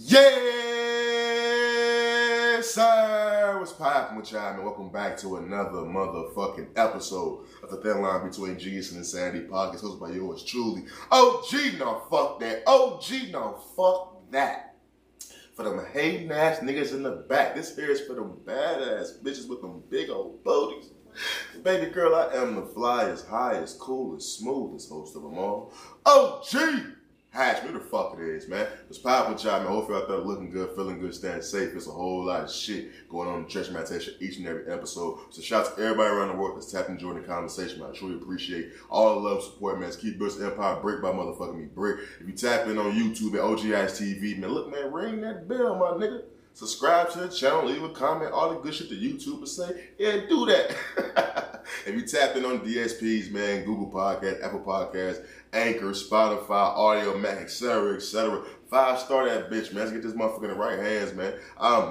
Yes, sir. What's poppin' with y'all, man? Welcome back to another motherfucking episode of the Thin Line Between Genius and Insanity podcast, hosted by yours truly, OG. No, fuck that. OG, no, fuck that. For them hating ass niggas in the back, this here is for them badass bitches with them big old booties. Baby girl, I am the flyest, highest, coolest, smoothest host of them all. OGHatch, who the fuck it is, man. What's poppin' with y'all, man? Hopefully out there looking good, feeling good, staying safe. There's a whole lot of shit going on in the Church Meditation each and every episode. So shout out to everybody around the world that's tapping and joining the conversation, man. I truly appreciate all the love, support, man. Let's keep building empire brick by motherfucking me brick. If you tap in on YouTube at OGHatchTV, man, look, man, ring that bell, my nigga. Subscribe to the channel, leave a comment, all the good shit the YouTubers say. Yeah, do that. If you tap in on DSPs, man, Google Podcasts, Apple Podcasts, Anchor, Spotify, Audio Mac, etc., etc. 5-star that bitch, man. Let's get this motherfucker in the right hands, man.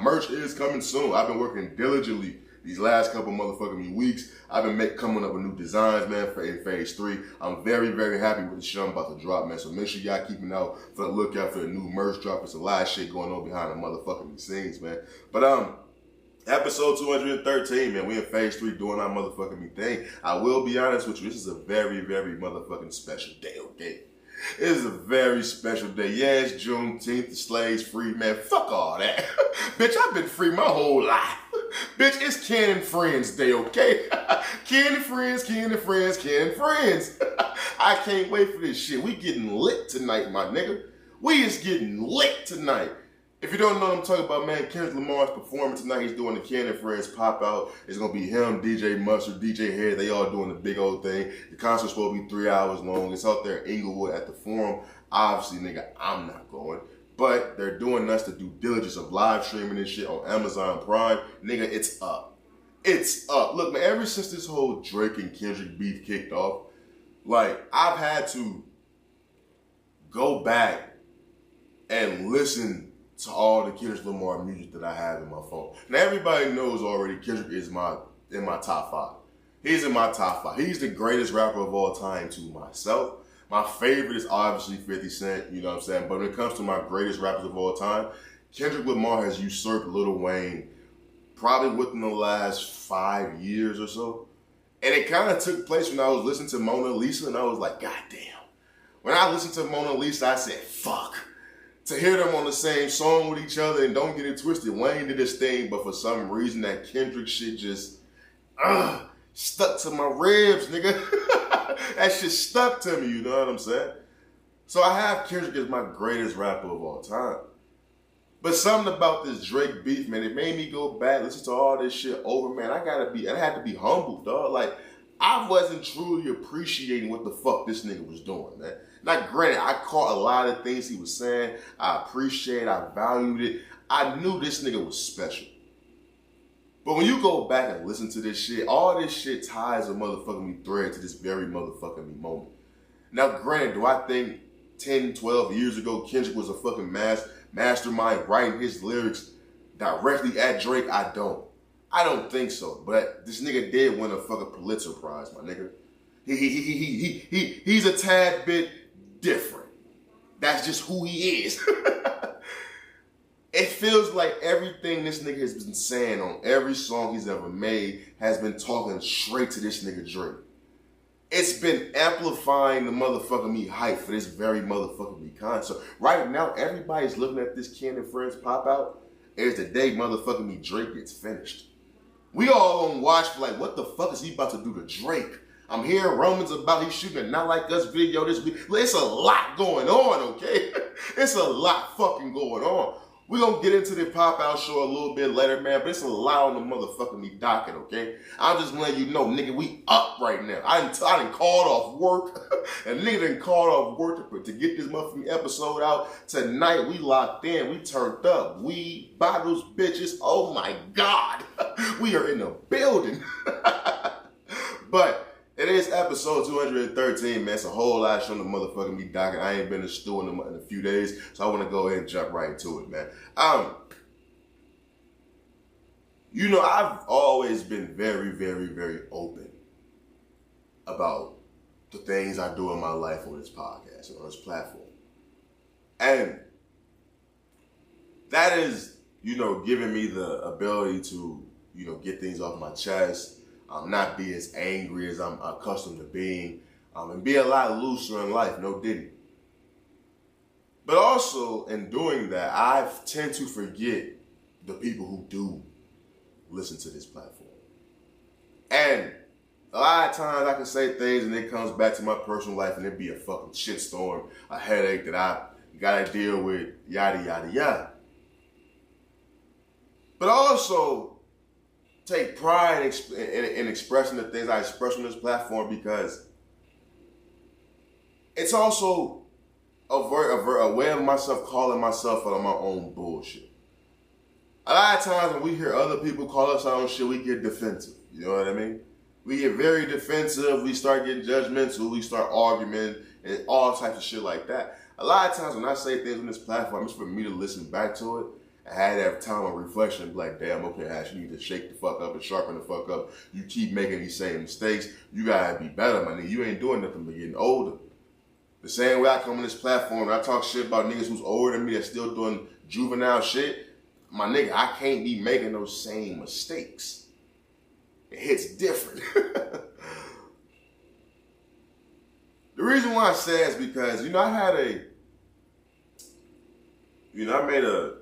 Merch is coming soon. I've been working diligently these last couple motherfucking weeks. I've been coming up with new designs, man, for phase 3. I'm very, very happy with the shit I'm about to drop, man. So make sure y'all keeping out for the lookout for the new merch drop. It's a lot of shit going on behind the motherfucking scenes, man. But episode 213, man. We in phase 3 doing our motherfucking thing. I will be honest with you, this is a very, very motherfucking special day, okay? It is a very special day. Yeah, it's Juneteenth, the slaves free, man. Fuck all that. Bitch, I've been free my whole life. Bitch, it's Ken and Friends Day, okay? Ken and Friends, Ken and Friends, Ken and Friends. I can't wait for this shit. We getting lit tonight, my nigga. We is getting lit tonight. If you don't know what I'm talking about, man, Kendrick Lamar's performing tonight. He's doing the Ken and Friends pop out. It's gonna be him, DJ Mustard, DJ Head. They all doing the big old thing. The concert's supposed to be 3 hours long. It's out there in Inglewood at the Forum. Obviously, nigga, I'm not going. But they're doing us the due diligence of live streaming this shit on Amazon Prime. Nigga, it's up. It's up. Look, man, ever since this whole Drake and Kendrick beef kicked off, like, I've had to go back and listen to all the Kendrick Lamar music that I have in my phone. Now, everybody knows already Kendrick is in my top 5. He's in my top 5. He's the greatest rapper of all time to myself. My favorite is obviously 50 Cent, you know what I'm saying? But when it comes to my greatest rappers of all time, Kendrick Lamar has usurped Lil Wayne probably within the last 5 years or so. And it kind of took place when I was listening to Mona Lisa, and I was like, God damn. When I listened to Mona Lisa, I said, fuck. To hear them on the same song with each other, and don't get it twisted, Wayne did his thing, but for some reason that Kendrick shit just stuck to my ribs, nigga. That shit stuck to me, you know what I'm saying? So I have Kendrick as my greatest rapper of all time. But something about this Drake beef, man, it made me go back, listen to all this shit over, man. I had to be humble, dog. Like, I wasn't truly appreciating what the fuck this nigga was doing, man. Now, granted, I caught a lot of things he was saying. I appreciate it. I valued it. I knew this nigga was special. But when you go back and listen to this shit, all this shit ties a motherfucking me thread to this very motherfucking me moment. Now, granted, do I think 10, 12 years ago, Kendrick was a fucking mastermind writing his lyrics directly at Drake? I don't think so. But this nigga did win a fucking Pulitzer Prize, my nigga. He's a tad bit different. That's just who he is. It feels like everything this nigga has been saying on every song he's ever made has been talking straight to this nigga Drake. It's been amplifying the motherfucking me hype for this very motherfucking me concert. Right now, everybody's looking at this Ken and Friends pop out as the day motherfucking me Drake gets finished. We all on watch for like, what the fuck is he about to do to Drake? I'm hearing rumors about he's shooting a Not Like Us video this week. It's a lot going on, okay? It's a lot fucking going on. We're going to get into the pop-out show a little bit later, man, but it's a lot on the motherfucking me docket, okay? I'm just letting you know, nigga, we up right now. I done called off work. And nigga done called off work to get this motherfucking episode out. Tonight, we locked in. We turned up. We bottles, bitches. Oh, my God. We are in the building. But it is episode 213, man. It's a whole lot showing the motherfucking me docket. I ain't been to stew in a few days, so I want to go ahead and jump right into it, man. You know, I've always been very, very, very open about the things I do in my life on this podcast and on this platform. And that is, giving me the ability to, get things off my chest, not be as angry as I'm accustomed to being, and be a lot looser in life, no diddy. But also, in doing that, I tend to forget the people who do listen to this platform. And a lot of times I can say things and it comes back to my personal life and it be a fucking shitstorm, a headache that I gotta deal with, yada, yada, yada. But I also take pride in expressing the things I express on this platform because it's also a way of myself calling myself out on my own bullshit. A lot of times when we hear other people call us out on shit, we get defensive. You know what I mean? We get very defensive. We start getting judgmental. We start arguing and all types of shit like that. A lot of times when I say things on this platform, it's for me to listen back to it and have that time of reflection and be like, damn, okay, Hatch, you need to shake the fuck up and sharpen the fuck up. You keep making these same mistakes. You gotta be better, my nigga. You ain't doing nothing but getting older. The same way I come on this platform and I talk shit about niggas who's older than me that's still doing juvenile shit, my nigga, I can't be making those same mistakes. It hits different. The reason why I say is because, I made a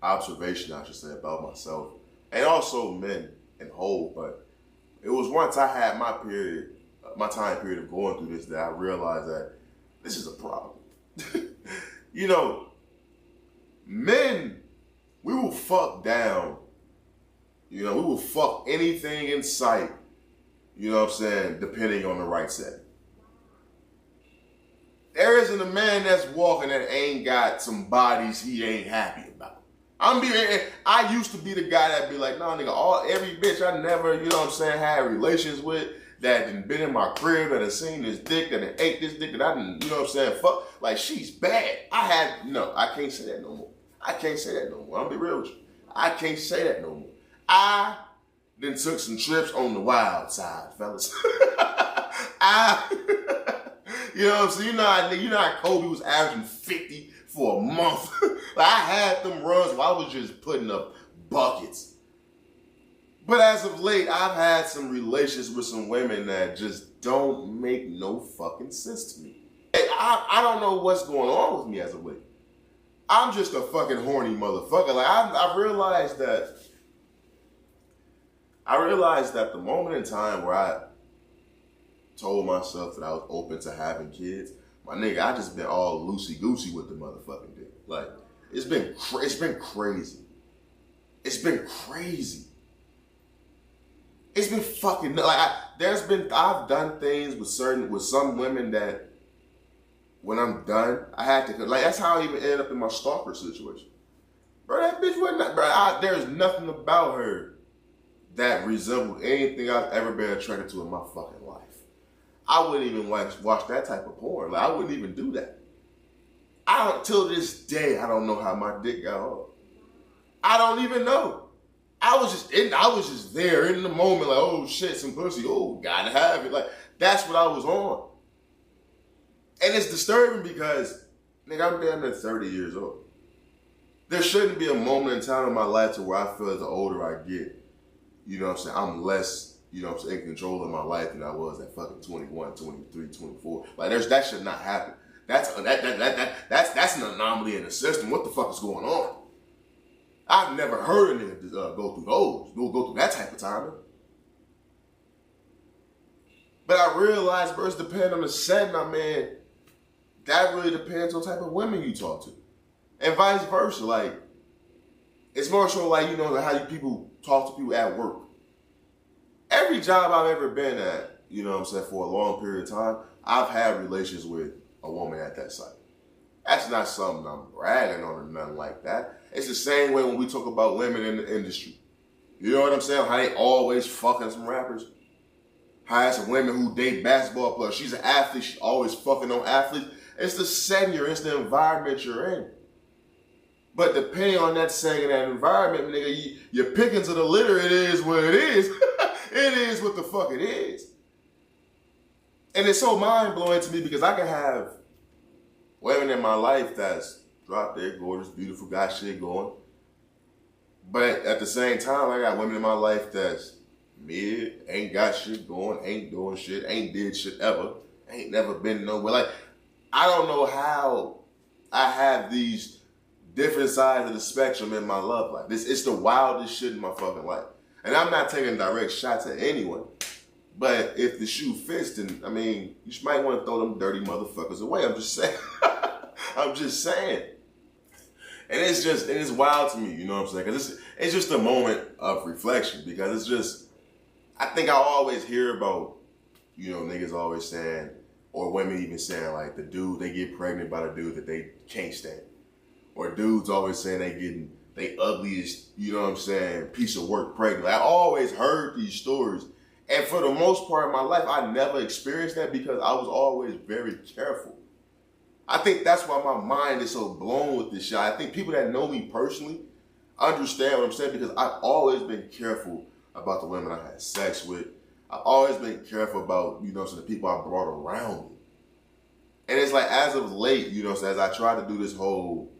observation, I should say, about myself and also men in whole, but it was once I had my time period of going through this that I realized that this is a problem. Men, we will fuck down. We will fuck anything in sight, depending on the right setting. There isn't a man that's walking that ain't got some bodies he ain't happy about. I used to be the guy that'd be like, nah, nigga, every bitch I never, had relations with, that done been in my crib, that have seen this dick, that done ate this dick, that I done, fuck, like, she's bad. I can't say that no more. I'm gonna be real with you. I can't say that no more. I then took some trips on the wild side, fellas. You know what I'm saying? How Kobe was averaging 50 for a month. Like, I had them runs where I was just putting up buckets. But as of late, I've had some relations with some women that just don't make no fucking sense to me. I don't know what's going on with me as of late. I'm just a fucking horny motherfucker. Like, I realized that the moment in time where I told myself that I was open to having kids, my nigga, I just been all loosey-goosey with the motherfucking dick. Like, it's been crazy. It's been crazy. It's been fucking, like, I've done things with some women that when I'm done, I had to, like, that's how I even ended up in my stalker situation. Bro, that bitch wasn't, there's nothing about her that resembled anything I've ever been attracted to in my fucking life. I wouldn't even watch that type of porn. Like, I wouldn't even do that. Till this day, I don't know how my dick got hard. I don't even know. I was just there in the moment, like, oh shit, some pussy, oh, gotta have it. Like, that's what I was on. And it's disturbing because, nigga, I'm damn near 30 years old. There shouldn't be a moment in time in my life to where I feel the older I get, I'm less, in control of my life than I was at fucking 21, 23, 24. Like, that should not happen. That's an anomaly in the system. What the fuck is going on? I've never heard a nigga go through that type of timing. But I realized, bro, it's depending on the setting I'm in. That really depends on the type of women you talk to. And vice versa. Like, it's more so like, how people talk to people at work. Every job I've ever been at, for a long period of time, I've had relations with a woman at that site. That's not something I'm bragging on or nothing like that. It's the same way when we talk about women in the industry. You know what I'm saying? How they always fucking some rappers. How it's some women who date basketball players. She's an athlete. She's always fucking on athletes. It's the setting you're in. It's the environment you're in. But depending on that setting and that environment, nigga, you're picking to the litter. It is what it is. It is what the fuck it is. And it's so mind-blowing to me because I can have women in my life that's drop dead gorgeous, beautiful, got shit going. But at the same time, I got women in my life that's mid, ain't got shit going, ain't doing shit, ain't did shit ever, ain't never been nowhere. Like, I don't know how I have these different sides of the spectrum in my love life. It's the wildest shit in my fucking life. And I'm not taking direct shots at anyone. But if the shoe fits, then, I mean, you might want to throw them dirty motherfuckers away. I'm just saying. I'm just saying. And it's wild to me, you know what I'm saying? Because it's just a moment of reflection. Because it's just, I think I always hear about, you know, niggas always saying, or women even saying, like, the dude, they get pregnant by the dude that they can't stand. Or dudes always saying they ugliest, you know what I'm saying, piece of work pregnant. I always heard these stories. And for the most part of my life, I never experienced that because I was always very careful. I think that's why my mind is so blown with this shit. I think people that know me personally understand what I'm saying because I've always been careful about the women I had sex with. I've always been careful about, you know, the people I brought around me. And it's like as of late, you know, as I try to do this whole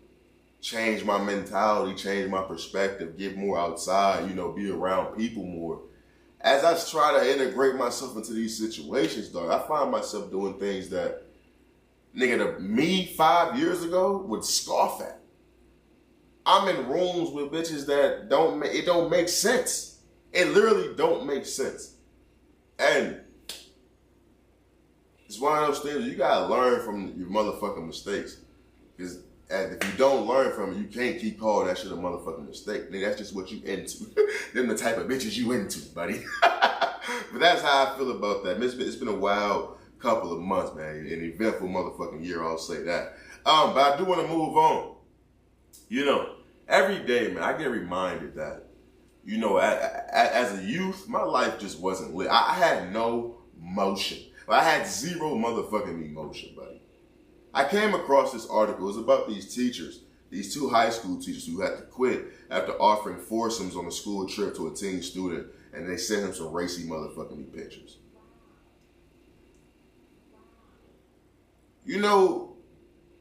change my mentality, change my perspective, get more outside, you know, be around people more. As I try to integrate myself into these situations, dog, I find myself doing things that, nigga, me 5 years ago would scoff at. I'm in rooms with bitches that don't make sense. It literally don't make sense. And it's one of those things you gotta learn from your motherfucking mistakes. Because if you don't learn from it, you can't keep calling that shit a motherfucking mistake. Nigga, that's just what you into. Them the type of bitches you into, buddy. But that's how I feel about that. It's been a wild couple of months, man. An eventful motherfucking year, I'll say that. But I do want to move on. You know, every day, man, I get reminded that, you know, as a youth, my life just wasn't lit. I had no motion. I had zero motherfucking emotion, buddy. I came across this article. It was about these teachers, these two high school teachers who had to quit after offering foursomes on a school trip to a teen student, and they sent him some racy motherfucking pictures. You know,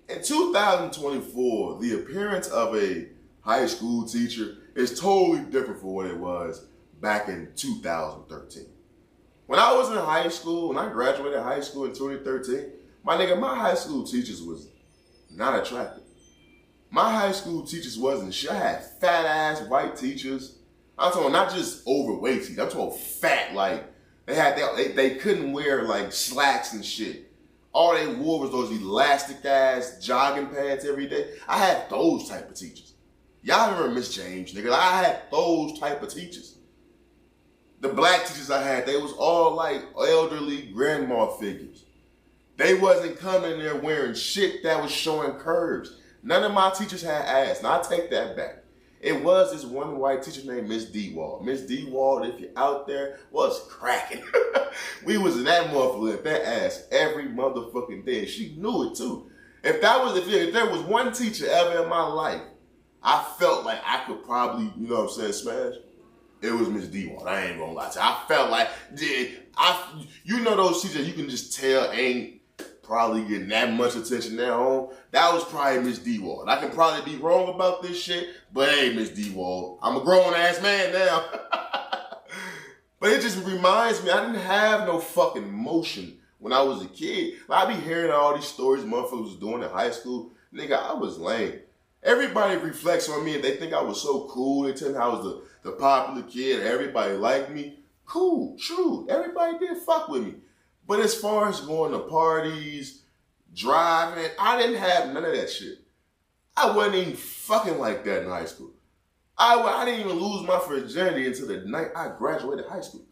in 2024, the appearance of a high school teacher is totally different from what it was back in 2013. When I was in high school, when I graduated high school in 2013, my high school teachers was not attractive. My high school teachers wasn't shit. I had fat ass white teachers. I'm talking not just overweight teachers. I'm talking fat, like they couldn't wear like slacks and shit. All they wore was those elastic ass jogging pants every day. I had those type of teachers. Y'all remember Miss James, nigga? I had those type of teachers. The black teachers I had, they was all like elderly grandma figures. They wasn't coming in there wearing shit that was showing curves. None of my teachers had ass. Now I take that back. It was this one white teacher named Miss D-Wall. Miss D-Wall, if you're out there, was cracking. We was in that motherfucker with that ass every motherfucking day. She knew it too. If there was one teacher ever in my life, I felt like I could probably, you know what I'm saying, smash. It was Miss D-Wall. I ain't gonna lie to you. I felt like, you know those teachers you can just tell ain't probably getting that much attention at home. That was probably Miss D-Wall. I can probably be wrong about this shit, but hey, Miss D-Wall, I'm a grown-ass man now. But it just reminds me, I didn't have no fucking motion when I was a kid. I be hearing all these stories motherfuckers was doing in high school. Nigga, I was lame. Everybody reflects on me and they think I was so cool. They tell me I was the popular kid. Everybody liked me. Cool, true. Everybody did fuck with me. But as far as going to parties, driving, I didn't have none of that shit. I wasn't even fucking like that in high school. I didn't even lose my virginity until the night I graduated high school.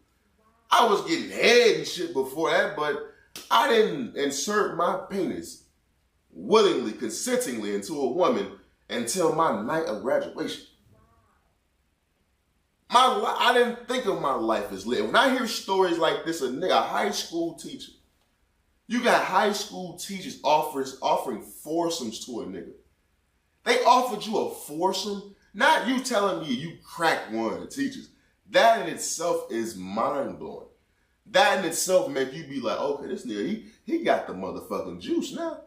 I was getting head and shit before that, but I didn't insert my penis willingly, consentingly into a woman until my night of graduation. I didn't think of my life as lit. When I hear stories like this, a high school teacher, you got high school teachers offering foursomes to a nigga. They offered you a foursome, not you telling me you cracked one of the teachers. That in itself is mind-blowing. That in itself make you be like, okay, this nigga, he got the motherfucking juice now.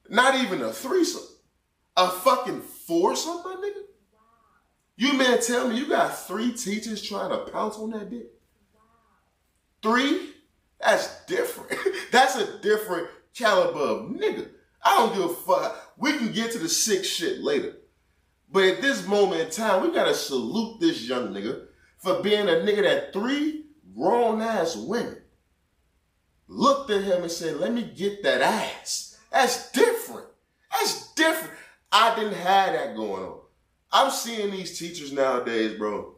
Not even a threesome. A fucking foursome, my nigga? You man tell me you got 3 teachers trying to pounce on that dick? 3? That's different. That's a different caliber of nigga. I don't give a fuck. We can get to the sick shit later. But at this moment in time, we gotta salute this young nigga for being a nigga that 3 grown-ass women looked at him and said, let me get that ass. That's different. That's different. I didn't have that going on. I'm seeing these teachers nowadays, bro,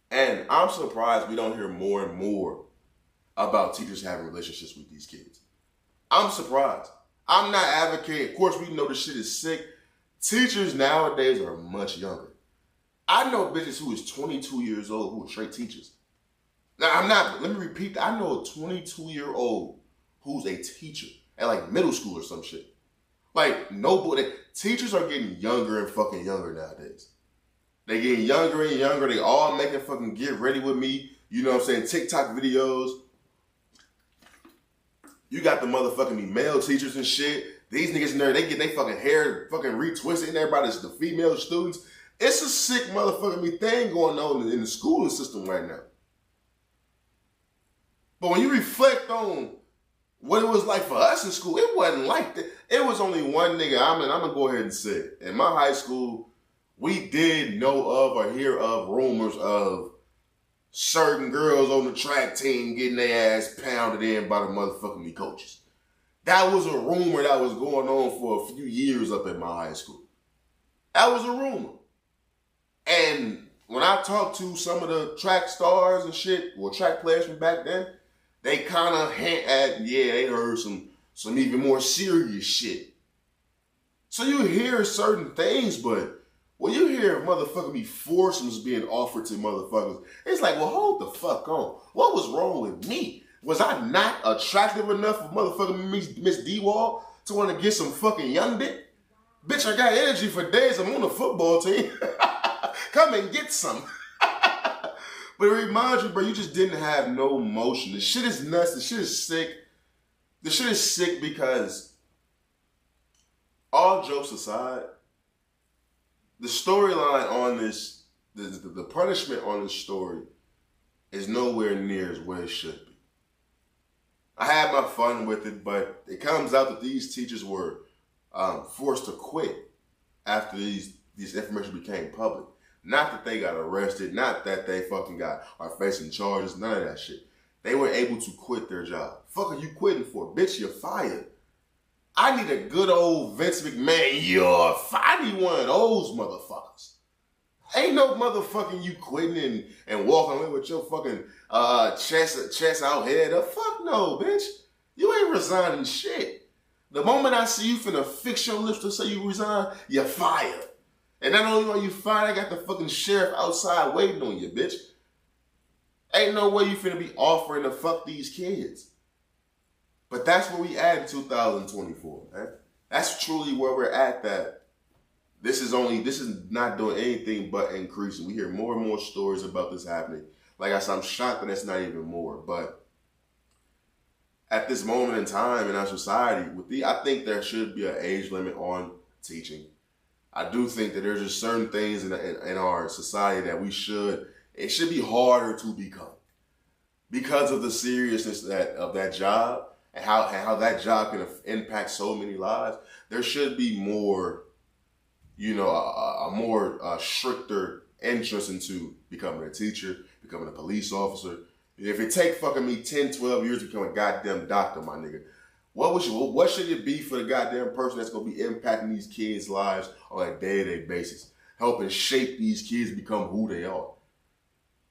and I'm surprised we don't hear more and more about teachers having relationships with these kids. I'm surprised. I'm not advocating. Of course, we know this shit is sick. Teachers nowadays are much younger. I know bitches who is 22 years old who are straight teachers. Now, let me repeat that. I know a 22-year-old who's a teacher at like middle school or some shit. Like, nobody, teachers are getting younger and fucking younger nowadays. They getting younger and younger. They all making fucking get ready with me. You know what I'm saying? TikTok videos. You got the motherfucking male teachers and shit. These niggas in there, they get their fucking hair fucking retwisted and everybody's the female students. It's a sick motherfucking thing going on in the schooling system right now. But when you reflect on what it was like for us in school, it wasn't like that. It was only one nigga. I'm gonna go ahead and say it. In my high school, we did know of or hear of rumors of certain girls on the track team getting their ass pounded in by the motherfucking coaches. That was a rumor that was going on for a few years up at my high school. That was a rumor. And when I talked to some of the track stars and shit, or track players from back then, they kind of hint at, yeah, they heard some even more serious shit. So you hear certain things, but when you hear motherfucking foursomes being offered to motherfuckers, it's like, well, hold the fuck on. What was wrong with me? Was I not attractive enough for motherfucking Miss D-Wall to want to get some fucking young dick? Bitch, I got energy for days. I'm on the football team. Come and get some. But it reminds you, bro, you just didn't have no motion. The shit is nuts. The shit is sick. The shit is sick because, all jokes aside, the storyline on this, the punishment on this story is nowhere near as where it should be. I had my fun with it, but it comes out that these teachers were forced to quit after these information became public. Not that they got arrested, not that they fucking are facing charges, none of that shit. They were able to quit their job. Fuck are you quitting for? Bitch, you're fired. I need a good old Vince McMahon, you're fired. I need one of those motherfuckers. Ain't no motherfucking you quitting and walking away with your fucking chest out, head up. Fuck no, bitch. You ain't resigning shit. The moment I see you finna fix your lips to say you resign, you're fired. And not only are you fired, I got the fucking sheriff outside waiting on you, bitch. Ain't no way you finna be offering to fuck these kids. But that's where we at in 2024, man. That's truly where we're at. That this is not doing anything but increasing. We hear more and more stories about this happening. Like I said, I'm shocked that that's not even more. But at this moment in time in our society, I think there should be an age limit on teaching. I do think that there's just certain things in our society that it should be harder to become because of the seriousness of that job and how that job can impact so many lives. There should be more, a more stricter entrance into becoming a teacher, becoming a police officer. If it take fucking me 10, 12 years to become a goddamn doctor, my nigga, what should it be for the goddamn person that's going to be impacting these kids' lives on a day-to-day basis, helping shape these kids become who they are?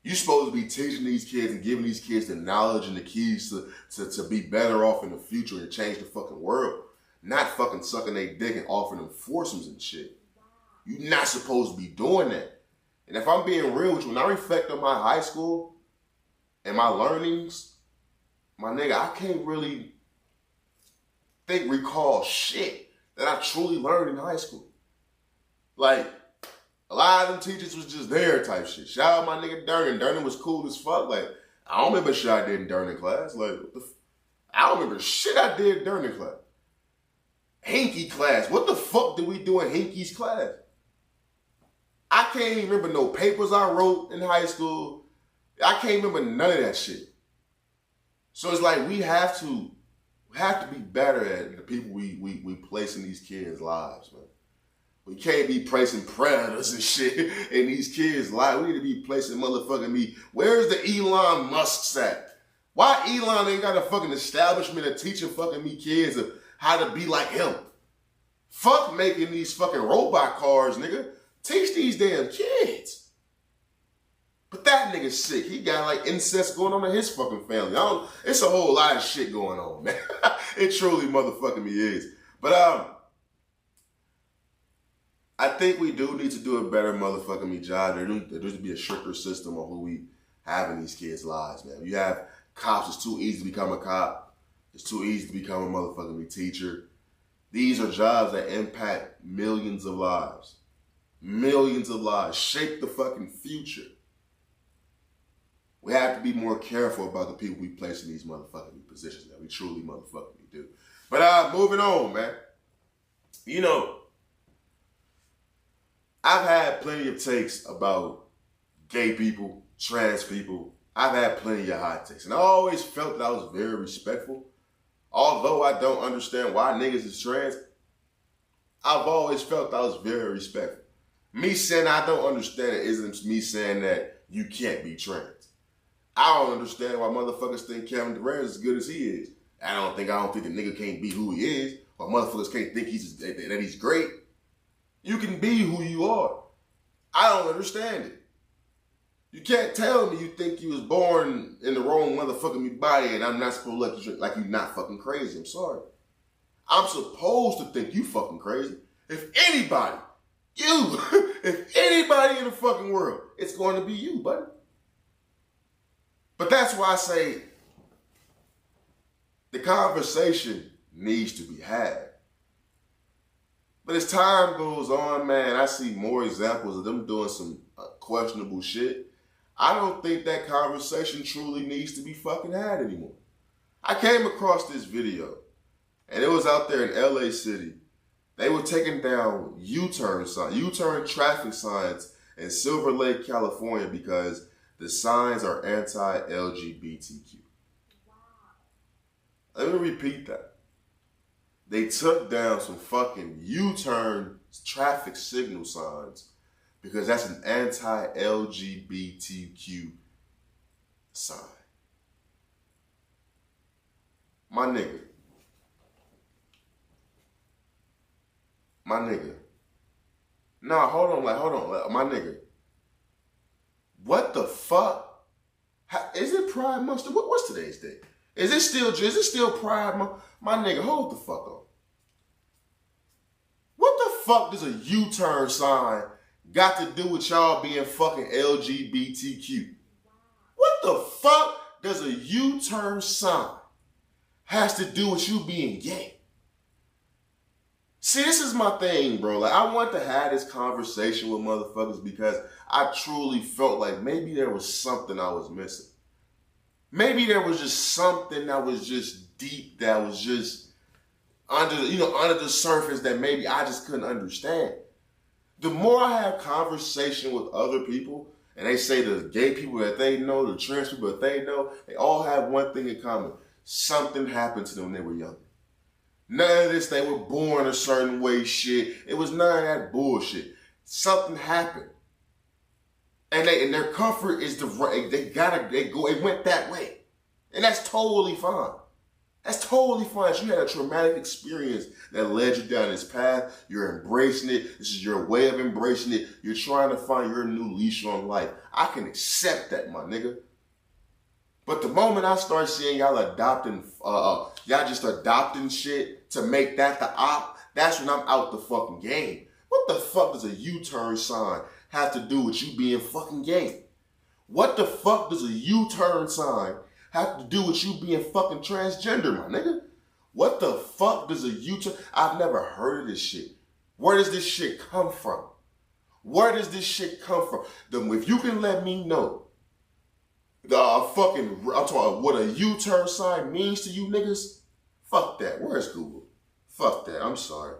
You're supposed to be teaching these kids and giving these kids the knowledge and the keys to be better off in the future and change the fucking world, not fucking sucking their dick and offering them foursomes and shit. You're not supposed to be doing that. And if I'm being real with you, when I reflect on my high school and my learnings, my nigga, I can't really recall shit that I truly learned in high school. Like, a lot of them teachers was just there type shit. Shout out my nigga Durnin. Durnin was cool as fuck. Like, I don't remember shit I did in Durnin class. Like, I don't remember shit I did during class. Hinky class. What the fuck did we do in Hinky's class? I can't even remember no papers I wrote in high school. I can't remember none of that shit. So it's like we have to be better at the people we place in these kids' lives, man. We can't be placing predators and shit in these kids' lives. We need to be placing motherfucking me. Where's the Elon Musk at? Why Elon ain't got a fucking establishment of teaching fucking me kids of how to be like him? Fuck making these fucking robot cars, nigga. Teach these damn kids. But that nigga's sick. He got like incest going on in his fucking family. It's a whole lot of shit going on, man. It truly motherfucking me is. But I think we do need to do a better motherfucking me job. There needs to be a stricter system on who we have in these kids' lives, man. You have cops, it's too easy to become a cop. It's too easy to become a motherfucking me teacher. These are jobs that impact millions of lives. Millions of lives. Shape the fucking future. We have to be more careful about the people we place in these motherfucking positions that we truly motherfucking do. But moving on, man. You know, I've had plenty of takes about gay people, trans people. I've had plenty of hot takes. And I always felt that I was very respectful. Although I don't understand why niggas is trans, I've always felt I was very respectful. Me saying I don't understand it isn't me saying that you can't be trans. I don't understand why motherfuckers think Kevin Durant is as good as he is. I don't think the nigga can't be who he is. Or motherfuckers can't think that he's great. You can be who you are. I don't understand it. You can't tell me you think you was born in the wrong motherfucking body and I'm not supposed to let you like you not fucking crazy. I'm sorry. I'm supposed to think you fucking crazy. If anybody, you, if anybody in the fucking world, it's going to be you, buddy. But that's why I say the conversation needs to be had. But as time goes on, man, I see more examples of them doing some questionable shit. I don't think that conversation truly needs to be fucking had anymore. I came across this video, and it was out there in LA City. They were taking down U-turn traffic signs in Silver Lake, California, because the signs are anti-LGBTQ. Wow. Let me repeat that. They took down some fucking U-turn traffic signal signs because that's an anti-LGBTQ sign. My nigga. Nah, hold on. My nigga. What the fuck? Is it Pride Month? What's today's date? Is it still Pride Month? My nigga, hold the fuck on. What the fuck does a U-turn sign got to do with y'all being fucking LGBTQ? What the fuck does a U-turn sign has to do with you being gay? See, this is my thing, bro. Like, I want to have this conversation with motherfuckers because I truly felt like maybe there was something I was missing. Maybe there was just something that was just deep, that was just under the surface that maybe I just couldn't understand. The more I have conversation with other people, and they say the gay people that they know, the trans people that they know, they all have one thing in common. Something happened to them when they were younger. None of this, they were born a certain way shit. It was none of that bullshit. Something happened. And their comfort is it went that way. And that's totally fine. That's totally fine. You had a traumatic experience that led you down this path. You're embracing it. This is your way of embracing it. You're trying to find your new leash on life. I can accept that, my nigga. But the moment I start seeing y'all adopting, y'all just adopting shit to make that the op, that's when I'm out the fucking game. What the fuck does a U-turn sign have to do with you being fucking gay? What the fuck does a U-turn sign have to do with you being fucking transgender, my nigga? What the fuck does a U-turn? I've never heard of this shit. Where does this shit come from? Where does this shit come from? If you can let me know I'm talking what a U-turn sign means to you niggas, fuck that. Where's Google? Fuck that. I'm sorry.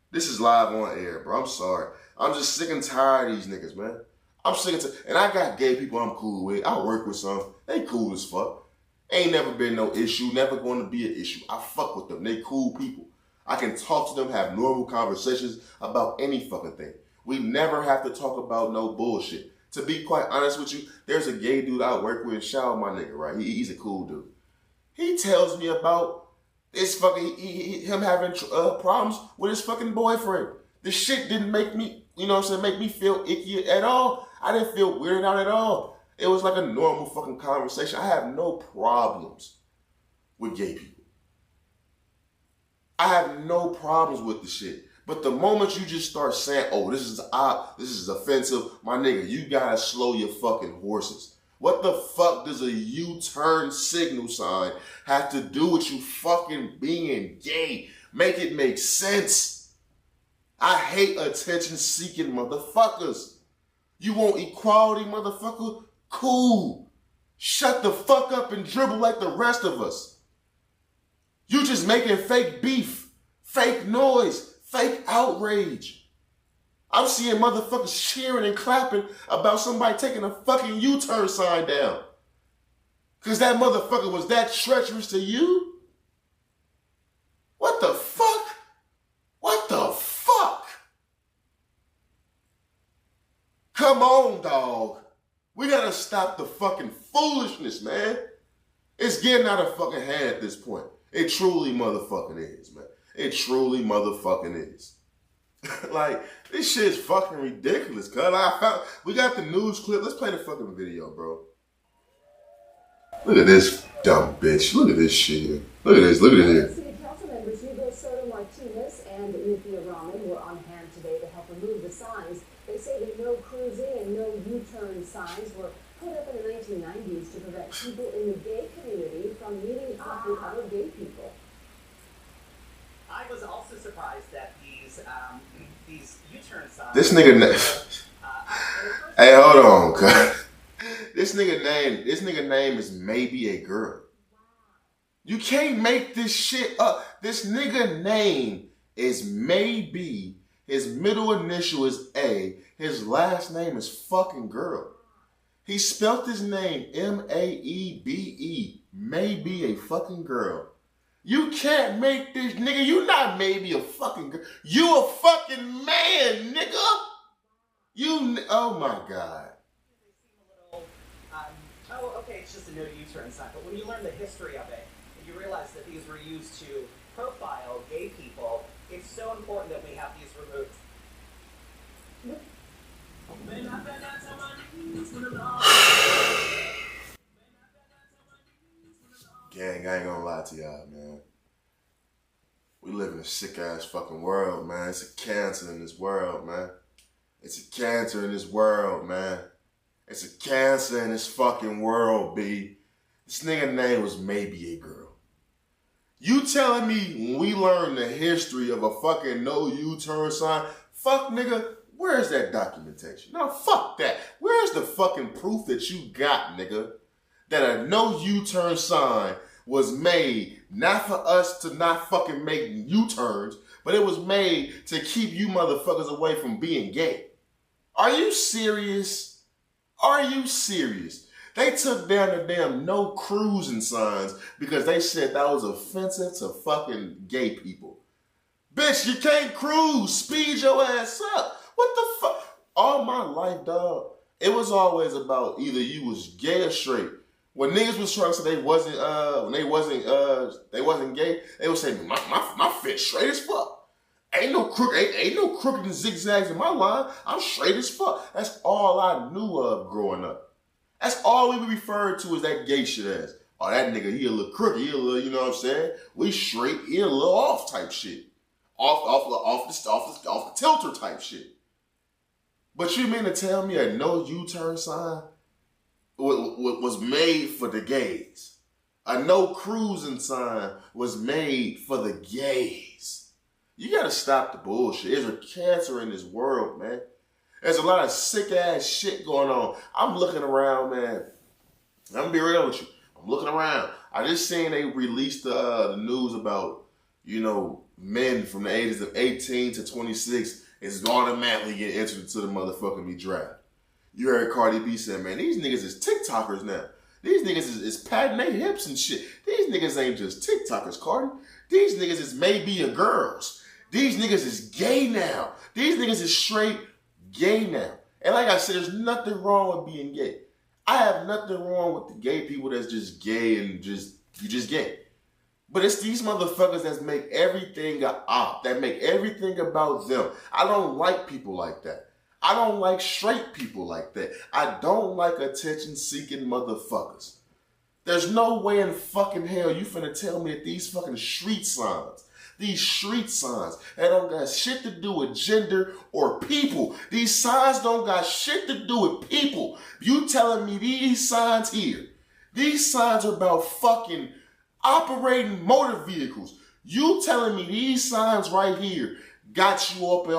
This is live on air, bro. I'm sorry. I'm just sick and tired of these niggas, man. I'm sick and tired. And I got gay people I'm cool with. I work with some. They cool as fuck. Ain't never been no issue. Never going to be an issue. I fuck with them. They cool people. I can talk to them, have normal conversations about any fucking thing. We never have to talk about no bullshit. To be quite honest with you, there's a gay dude I work with. Shout out my nigga, right? He's a cool dude. He tells me about this fucking, him having problems with his fucking boyfriend. The shit didn't make me, you know what I'm saying, make me feel icky at all. I didn't feel weirded out at all. It was like a normal fucking conversation. I have no problems with gay people. I have no problems with the shit. But the moment you just start saying, oh, this is odd, this is offensive, my nigga, you gotta slow your fucking horses. What the fuck does a U-turn signal sign have to do with you fucking being gay? Make it make sense. I hate attention-seeking motherfuckers. You want equality, motherfucker? Cool. Shut the fuck up and dribble like the rest of us. You just making fake beef, fake noise, fake outrage. I'm seeing motherfuckers cheering and clapping about somebody taking a fucking U-turn sign down. Cause that motherfucker was that treacherous to you? What the fuck? What the fuck? Come on, dog. We gotta stop the fucking foolishness, man. It's getting out of fucking hand at this point. It truly motherfucking is, man. It truly motherfucking is. Like, this shit is fucking ridiculous, cuz. We got the news clip. Let's play the fucking video, bro. Look at this dumb bitch. Look at this shit. Look at this. Look at it here. City Council members Hugo Soto Martinez and Nithya Raman were on hand today to help remove the signs. They say that no cruising and no U-turn signs were put up in the 1990s to prevent people in the gay community from meeting up with other gay people. I was also surprised that these U-turn signs. This nigga hey, hold on, cuz. This nigga name is maybe a girl. You can't make this shit up. This nigga name is maybe. His middle initial is A. His last name is fucking girl. He spelt his name M-A-E-B-E. Maybe a fucking girl. You can't make this, nigga. You not maybe a fucking girl. You a fucking man, nigga. Oh my God. Oh, okay, it's just a no U-turn sign. But when you learn the history of it, and you realize that these were used to profile gay people, it's so important that we have these removed. Gang, I ain't gonna lie to y'all, man. We live in a sick-ass fucking world, man. It's a cancer in this world, man. It's a cancer in this world, man. It's a cancer in this fucking world, B. This nigga name was maybe a girl. You telling me when we learn the history of a fucking no U-turn sign, fuck nigga, where's that documentation? No, fuck that. Where's the fucking proof that you got, nigga? That a no U-turn sign was made not for us to not fucking make U-turns, but it was made to keep you motherfuckers away from being gay. Are you serious? Are you serious? They took down the damn no cruising signs because they said that was offensive to fucking gay people. Bitch, you can't cruise. Speed your ass up. What the fuck? All my life, dog, it was always about either you was gay or straight. When niggas was trying to say they wasn't gay, they would say, my fit straight as fuck. Ain't no crooked and zigzags in my line. I'm straight as fuck. That's all I knew of growing up. That's all we referred to as that gay shit as. Oh, that nigga, he a little crooked, he a little, you know what I'm saying? We straight, he a little off type shit. Off the tilter type shit. But you mean to tell me a no U-turn sign was made for the gays? A no cruising sign was made for the gays. You gotta stop the bullshit. There's a cancer in this world, man. There's a lot of sick ass shit going on. I'm looking around, man. I'm gonna be real with you. I'm looking around. I just seen they released the news about, men from the ages of 18 to 26 is automatically getting entered into the motherfucking draft. You heard Cardi B say, man, these niggas is TikTokers now. These niggas is patting their hips and shit. These niggas ain't just TikTokers, Cardi. These niggas is maybe a girls. These niggas is gay now. These niggas is straight gay now. And like I said, there's nothing wrong with being gay. I have nothing wrong with the gay people that's just gay and you just gay. But it's these motherfuckers that make everything a op, that make everything about them. I don't like people like that. I don't like straight people like that. I don't like attention-seeking motherfuckers. There's no way in fucking hell you finna tell me that these fucking street signs, that don't got shit to do with gender or people. These signs don't got shit to do with people. You telling me these signs here, these signs are about fucking operating motor vehicles. You telling me these signs right here got you up and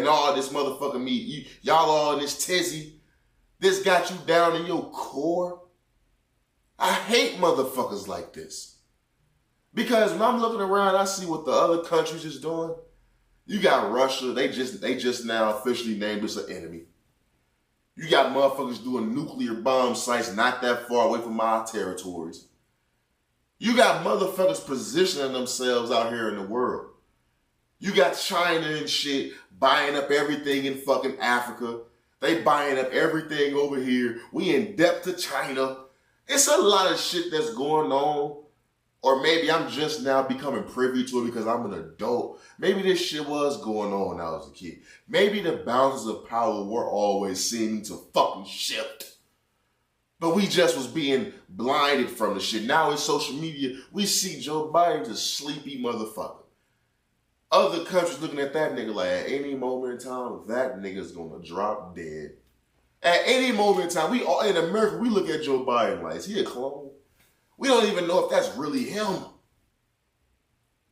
all this motherfucking meat. Y'all all in this tizzy. This got you down in your core. I hate motherfuckers like this. Because when I'm looking around, I see what the other countries is doing. You got Russia. They just now officially named us an enemy. You got motherfuckers doing nuclear bomb sites not that far away from our territories. You got motherfuckers positioning themselves out here in the world. You got China and shit buying up everything in fucking Africa. They buying up everything over here. We in debt to China. It's a lot of shit that's going on. Or maybe I'm just now becoming privy to it because I'm an adult. Maybe this shit was going on when I was a kid. Maybe the balances of power were always seeming to fucking shift. But we just was being blinded from the shit. Now in social media, we see Joe Biden's a sleepy motherfucker. Other countries looking at that nigga like at any moment in time, that nigga's gonna drop dead. At any moment in time, we all in America, we look at Joe Biden like, is he a clone? We don't even know if that's really him.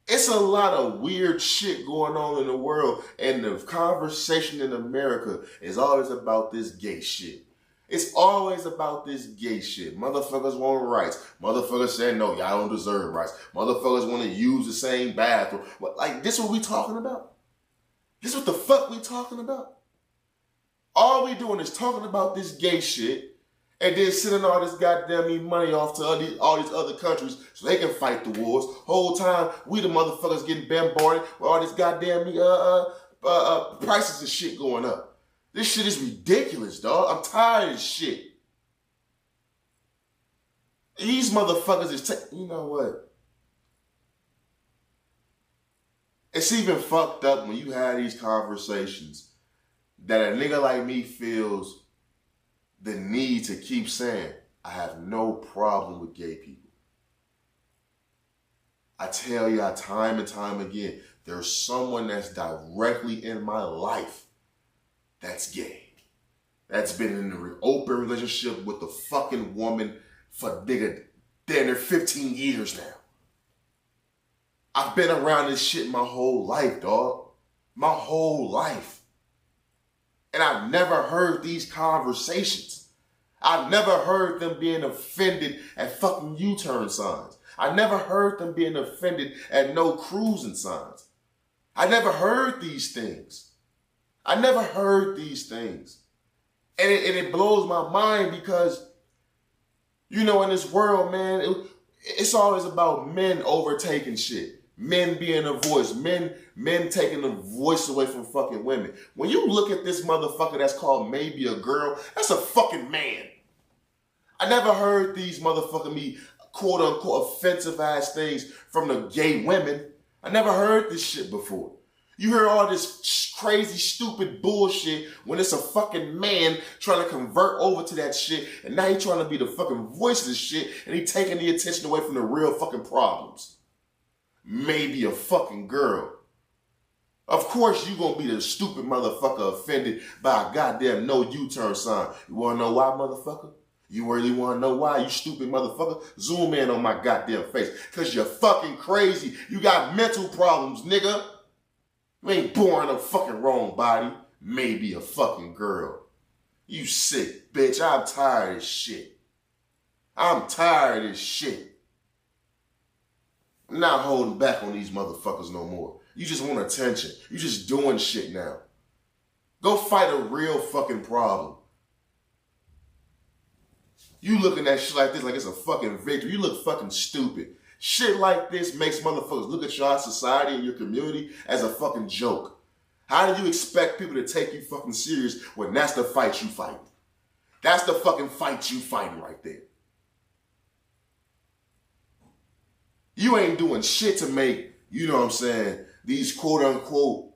It's a lot of weird shit going on in the world, and the conversation in America is always about this gay shit. It's always about this gay shit. Motherfuckers want rights. Motherfuckers say, no, y'all don't deserve rights. Motherfuckers want to use the same bathroom. Like, this what we talking about? This what the fuck we talking about? All we doing is talking about this gay shit and then sending all this goddamn money off to all these other countries so they can fight the wars. Whole time, we the motherfuckers getting bombarded with all this goddamn prices and shit going up. This shit is ridiculous, dog. I'm tired of this shit. These motherfuckers is you know what? It's even fucked up when you have these conversations that a nigga like me feels the need to keep saying, I have no problem with gay people. I tell you time and time again, there's someone that's directly in my life that's gay. That's been in an open relationship with the fucking woman for nigga damn near 15 years now. I've been around this shit my whole life, dog. My whole life. And I've never heard these conversations. I've never heard them being offended at fucking U-turn signs. I never heard them being offended at no cruising signs. I never heard these things. I never heard these things. And it blows my mind because, you know, in this world, man, it's always about men overtaking shit. Men being a voice. Men taking the voice away from fucking women. When you look at this motherfucker that's called maybe a girl, that's a fucking man. I never heard these motherfucking me quote unquote offensive ass things from the gay women. I never heard this shit before. You hear all this crazy, stupid bullshit when it's a fucking man trying to convert over to that shit, and now he trying to be the fucking voice of this shit, and he taking the attention away from the real fucking problems. Maybe a fucking girl. Of course you gonna be the stupid motherfucker offended by a goddamn no U-turn sign. You wanna know why, motherfucker? You really wanna know why, you stupid motherfucker? Zoom in on my goddamn face. Cause you're fucking crazy. You got mental problems, nigga. You ain't born in a fucking wrong body. Maybe a fucking girl. You sick, bitch. I'm tired of this shit. I'm tired of this shit. I'm not holding back on these motherfuckers no more. You just want attention. You just doing shit now. Go fight a real fucking problem. You looking at shit like this like it's a fucking victory. You look fucking stupid. Shit like this makes motherfuckers look at your society and your community as a fucking joke. How do you expect people to take you fucking serious when that's the fight you fight? That's the fucking fight you fighting right there. You ain't doing shit to make, you know what I'm saying, these quote unquote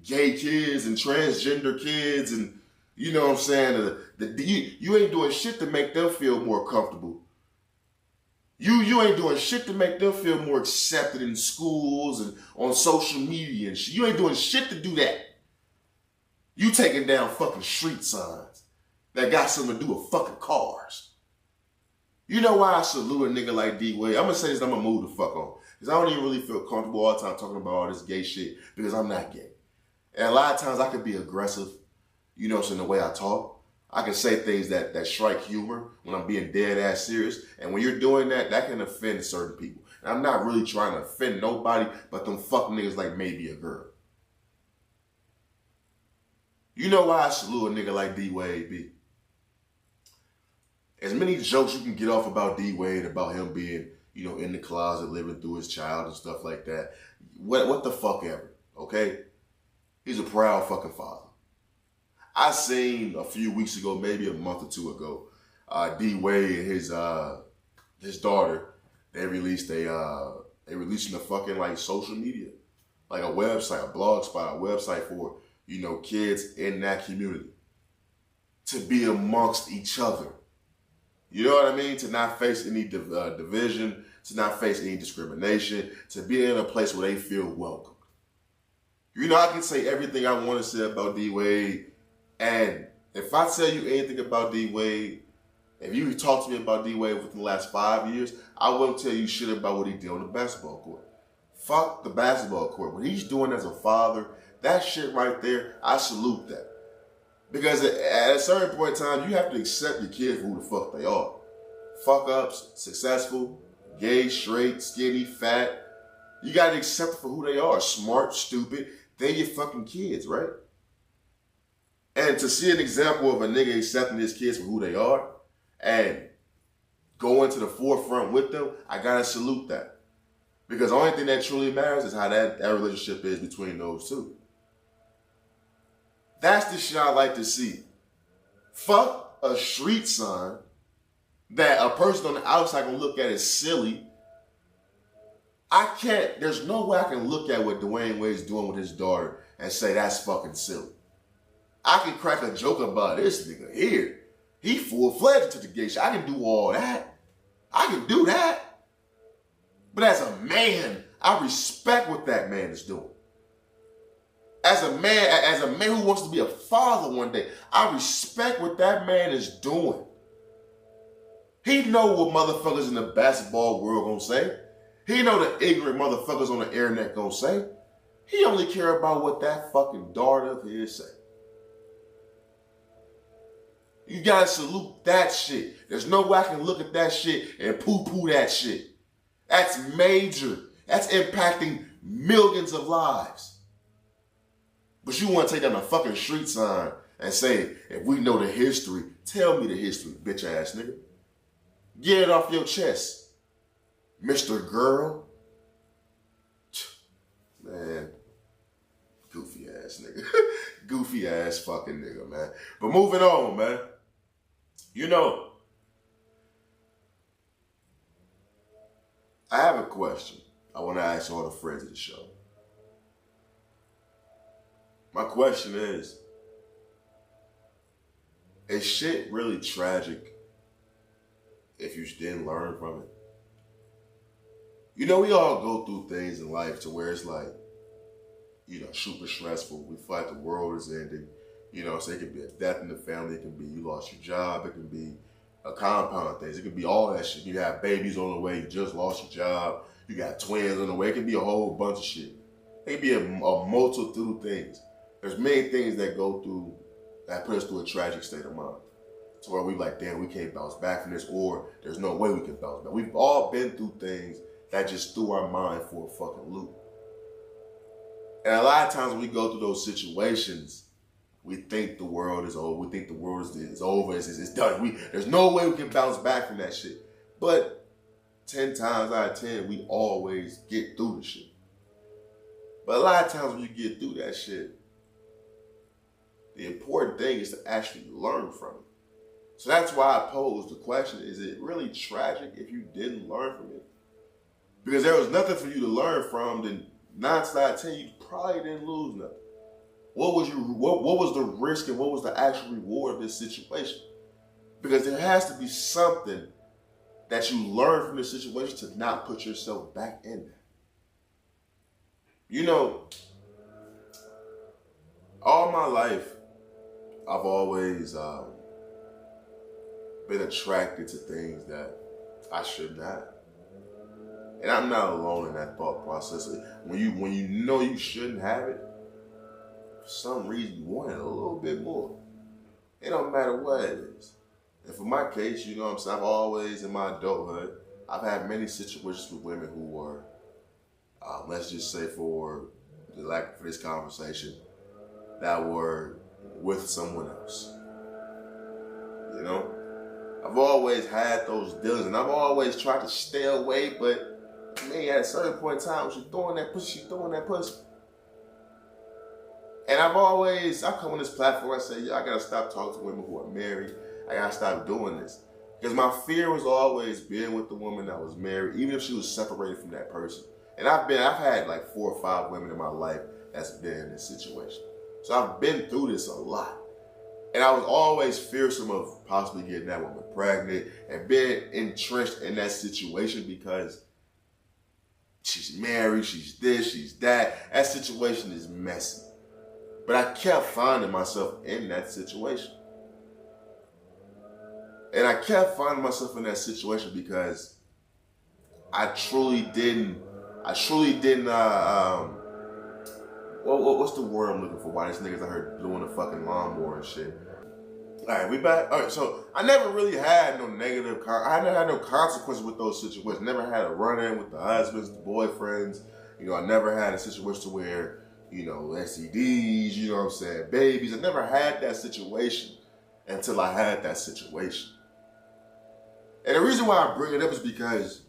gay kids and transgender kids and, you know what I'm saying, you ain't doing shit to make them feel more comfortable. You ain't doing shit to make them feel more accepted in schools and on social media and shit. You ain't doing shit to do that. You taking down fucking street signs that got something to do with fucking cars. You know why I salute a nigga like D-Wade? I'm gonna say this, I'm gonna move the fuck on. Because I don't even really feel comfortable all the time talking about all this gay shit because I'm not gay. And a lot of times I could be aggressive, you know, in the way I talk. I can say things that strike humor when I'm being dead ass serious. And when you're doing that, that can offend certain people. And I'm not really trying to offend nobody but them fuck niggas like maybe a girl. You know why I salute a nigga like D-Wade, B? As many jokes you can get off about D-Wade, about him being, you know, in the closet, living through his child and stuff like that. What the fuck ever, okay? He's a proud fucking father. I seen a few weeks ago, maybe a month or two ago, D-Wade and his daughter, they released a fucking like social media, like a website, a blog spot, a website for, you know, kids in that community to be amongst each other. You know what I mean? To not face any division, to not face any discrimination, to be in a place where they feel welcome. You know, I can say everything I want to say about D-Wade, and if I tell you anything about D-Wade, if you talk to me about D-Wade within the last 5 years, I won't tell you shit about what he did on the basketball court. Fuck the basketball court. What he's doing as a father, that shit right there, I salute that. Because at a certain point in time, you have to accept your kids for who the fuck they are. Fuck ups, successful, gay, straight, skinny, fat. You gotta accept them for who they are. Smart, stupid. They're your fucking kids, right? And to see an example of a nigga accepting his kids for who they are and going to the forefront with them, I gotta salute that. Because the only thing that truly matters is how that relationship is between those two. That's the shit I like to see. Fuck a street sign that a person on the outside can look at as silly. There's no way I can look at what Dwayne Wade's doing with his daughter and say that's fucking silly. I can crack a joke about this nigga here. He full-fledged to the gay shit. I can do all that. I can do that. But as a man, I respect what that man is doing. As a man who wants to be a father one day, I respect what that man is doing. He know what motherfuckers in the basketball world gonna say. He know the ignorant motherfuckers on the internet gonna say. He only care about what that fucking daughter of his say. You gotta salute that shit. There's no way I can look at that shit and poo-poo that shit. That's major. That's impacting millions of lives. But you want to take down a fucking street sign and say, if we know the history, tell me the history, bitch ass nigga. Get it off your chest, Mr. Girl. Man, goofy ass nigga. Goofy ass fucking nigga, man. But moving on, man. You know, I have a question I want to ask all the friends of the show. My question is shit really tragic if you didn't learn from it? You know, we all go through things in life to where it's like, you know, super stressful. We feel like the world is ending. You know, so it can be a death in the family. It can be you lost your job. It can be a compound of things. It can be all that shit. You have babies on the way. You just lost your job. You got twins on the way. It can be a whole bunch of shit. It can be a multitude of things. There's many things that go through, that put us through a tragic state of mind. To where we like, damn, we can't bounce back from this, or there's no way we can bounce back. We've all been through things that just threw our mind for a fucking loop. And a lot of times when we go through those situations, we think the world is over. We think the world is over. It's done. There's no way we can bounce back from that shit. But 10 times out of 10, we always get through the shit. But a lot of times when you get through that shit, the important thing is to actually learn from it. So that's why I posed the question, is it really tragic if you didn't learn from it? Because there was nothing for you to learn from, then 9 times out of 10, you probably didn't lose nothing. What was the risk and what was the actual reward of this situation? Because there has to be something that you learn from this situation to not put yourself back in that. You know, all my life, I've always been attracted to things that I shouldn't have. And I'm not alone in that thought process. When you know you shouldn't have it, for some reason you want it a little bit more. It don't matter what it is. And for my case, you know what I'm saying, I've always, in my adulthood, I've had many situations with women who were, let's just say for this conversation, that were with someone else. You know? I've always had those dealings, and I've always tried to stay away, but man, at a certain point in time, when she's throwing that pussy. And I come on this platform, I say, yo, I gotta stop talking to women who are married. I gotta stop doing this. Because my fear was always being with the woman that was married, even if she was separated from that person. And I've had like 4 or 5 women in my life that's been in this situation. So I've been through this a lot. And I was always fearsome of possibly getting that woman pregnant and being entrenched in that situation because she's married, she's this, she's that. That situation is messy. But I kept finding myself in that situation. And I kept finding myself in that situation because I truly didn't, what's the word I'm looking for? Why these niggas I heard doing a fucking lawnmower and shit. All right, we back. All right, so I never really had no I never had no consequences with those situations. Never had a run-in with the husbands, the boyfriends. You know, I never had a situation where, you know, STDs, you know what I'm saying, babies. I never had that situation until I had that situation. And the reason why I bring it up is because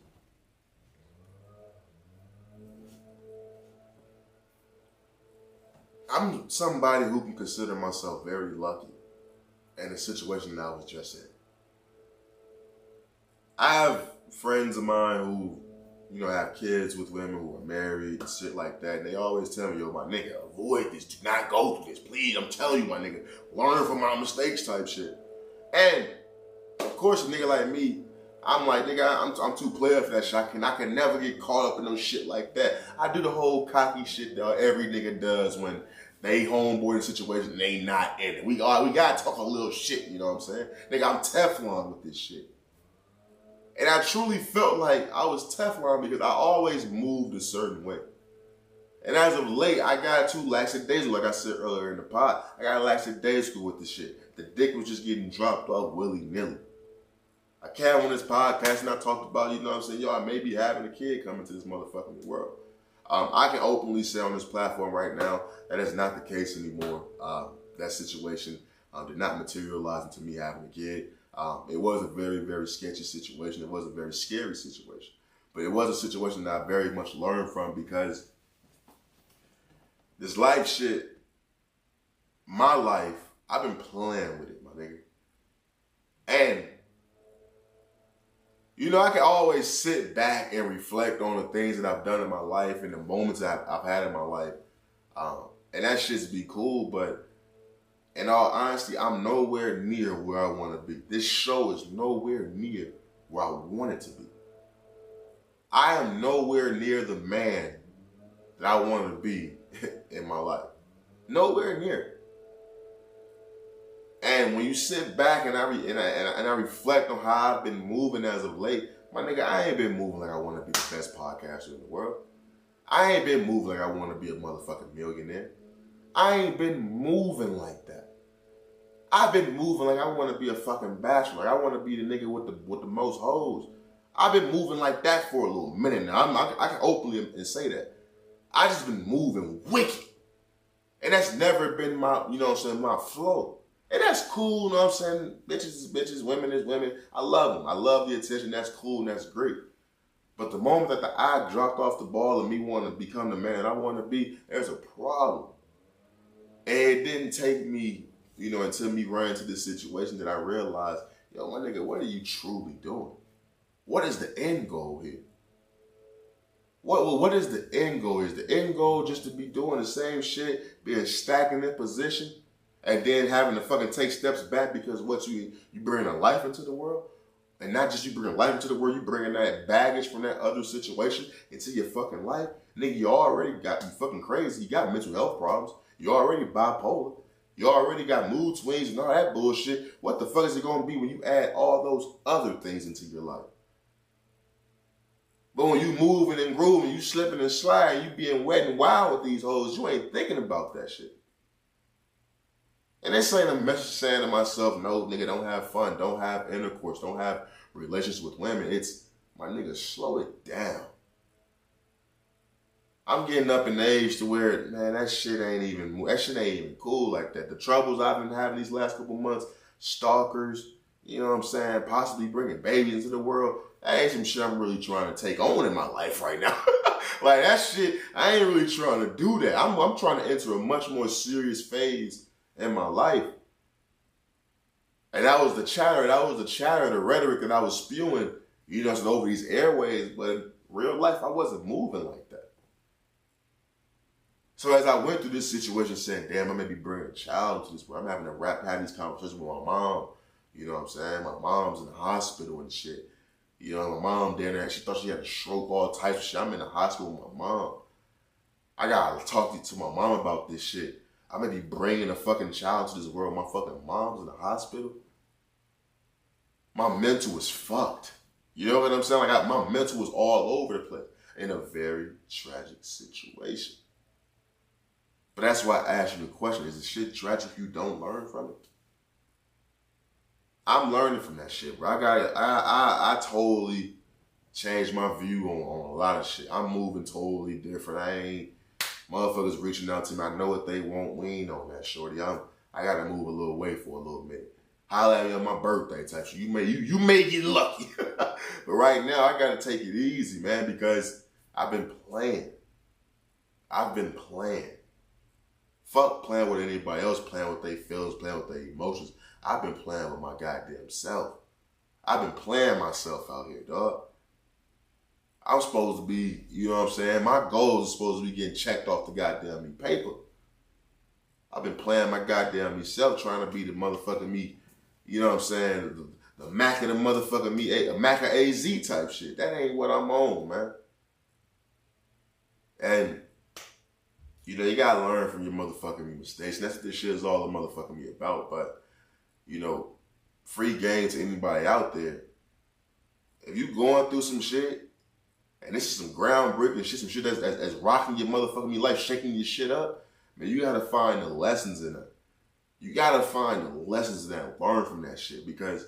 I'm somebody who can consider myself very lucky in the situation that I was just in. I have friends of mine who, you know, have kids with women who are married and shit like that. And they always tell me, yo, my nigga, avoid this. Do not go through this. Please, I'm telling you, my nigga. Learn from my mistakes type shit. And, of course, a nigga like me, I'm like, nigga, I'm too player for that shit. I can never get caught up in no shit like that. I do the whole cocky shit that every nigga does when they homeboy in a situation and they not in it. We gotta talk a little shit, you know what I'm saying? Nigga, I'm Teflon with this shit. And I truly felt like I was Teflon because I always moved a certain way. And as of late, I got too lackadaisical, like I said earlier in the pod. I got lackadaisical with the shit. The dick was just getting dropped off willy-nilly. I came on this podcast and I talked about, you know what I'm saying, yo, I may be having a kid coming to this motherfucking world. I can openly say on this platform right now that is not the case anymore. That situation did not materialize into me having a kid. It was a very, very sketchy situation. It was a very scary situation. But it was a situation that I very much learned from because this life shit, my life, I've been playing with it, my nigga. And you know, I can always sit back and reflect on the things that I've done in my life and the moments that I've had in my life. And that shit's be cool, but in all honesty, I'm nowhere near where I want to be. This show is nowhere near where I want it to be. I am nowhere near the man that I want to be in my life. Nowhere near. And when you sit back and I reflect on how I've been moving as of late, my nigga, I ain't been moving like I want to be the best podcaster in the world. I ain't been moving like I want to be a motherfucking millionaire. I ain't been moving like that. I've been moving like I want to be a fucking bachelor. Like I want to be the nigga with the most hoes. I've been moving like that for a little minute now. I can openly and say that. I just been moving wicked. And that's never been my, you know what I'm saying, my flow. And that's cool, you know what I'm saying? Bitches is bitches, women is women. I love them. I love the attention. That's cool and that's great. But the moment that the eye dropped off the ball and me want to become the man I want to be, there's a problem. And it didn't take me, you know, until me running into this situation that I realized, yo, my nigga, what are you truly doing? What is the end goal here? What is the end goal? Is the end goal just to be doing the same shit, being stacked in that position, and then having to fucking take steps back because what you bringing a life into the world? And not just you bringing life into the world, you bringing that baggage from that other situation into your fucking life. Nigga, you already got you fucking crazy. You got mental health problems. You already bipolar. You already got mood swings and all that bullshit. What the fuck is it going to be when you add all those other things into your life? But when you moving and grooving, you slipping and sliding, you being wet and wild with these hoes, you ain't thinking about that shit. And this ain't a message saying to myself, no, nigga, don't have fun, don't have intercourse, don't have relations with women. It's, my nigga, slow it down. I'm getting up in age to where, man, that shit ain't even cool like that. The troubles I've been having these last couple months, stalkers, you know what I'm saying, possibly bringing babies into the world, that ain't some shit I'm really trying to take on in my life right now. Like, that shit, I ain't really trying to do that. I'm trying to enter a much more serious phase in my life. And that was the chatter, the rhetoric that I was spewing, you know, over these airways, but in real life, I wasn't moving like that. So as I went through this situation saying, damn, I may be bringing a child into this world, I'm having to have these conversations with my mom, you know what I'm saying? My mom's in the hospital and shit. You know, my mom down there, she thought she had a stroke, all types of shit. I'm in the hospital with my mom. I gotta talk to my mom about this shit. I may be bringing a fucking child to this world. My fucking mom's in the hospital. My mental is fucked. You know what I'm saying? Like, my mental was all over the place in a very tragic situation. But that's why I asked you the question, is the shit tragic if you don't learn from it? I'm learning from that shit, bro. I totally changed my view on a lot of shit. I'm moving totally different. I ain't motherfuckers reaching out to me. I know what they want. We ain't on that, shorty. I gotta move a little way for a little minute. Holla at me on my birthday type shit. You may get lucky. But right now, I gotta take it easy, man, because I've been playing. Fuck playing with anybody else, playing with their feelings, playing with their emotions. I've been playing with my goddamn self. I've been playing myself out here, dog. I'm supposed to be, you know what I'm saying? My goals are supposed to be getting checked off the goddamn me paper. I've been playing my goddamn me self, trying to be the motherfucking me, you know what I'm saying? The Mac of the motherfucking me, a Mac of AZ type shit. That ain't what I'm on, man. And, you know, you gotta learn from your motherfucking me mistakes. And that's what this shit is all the motherfucking me about. But, you know, free game to anybody out there. If you going through some shit, and this is some groundbreaking shit, some shit that's rocking your motherfucking life, shaking your shit up, man, you gotta find the lessons in it. You gotta find the lessons in that and learn from that shit, because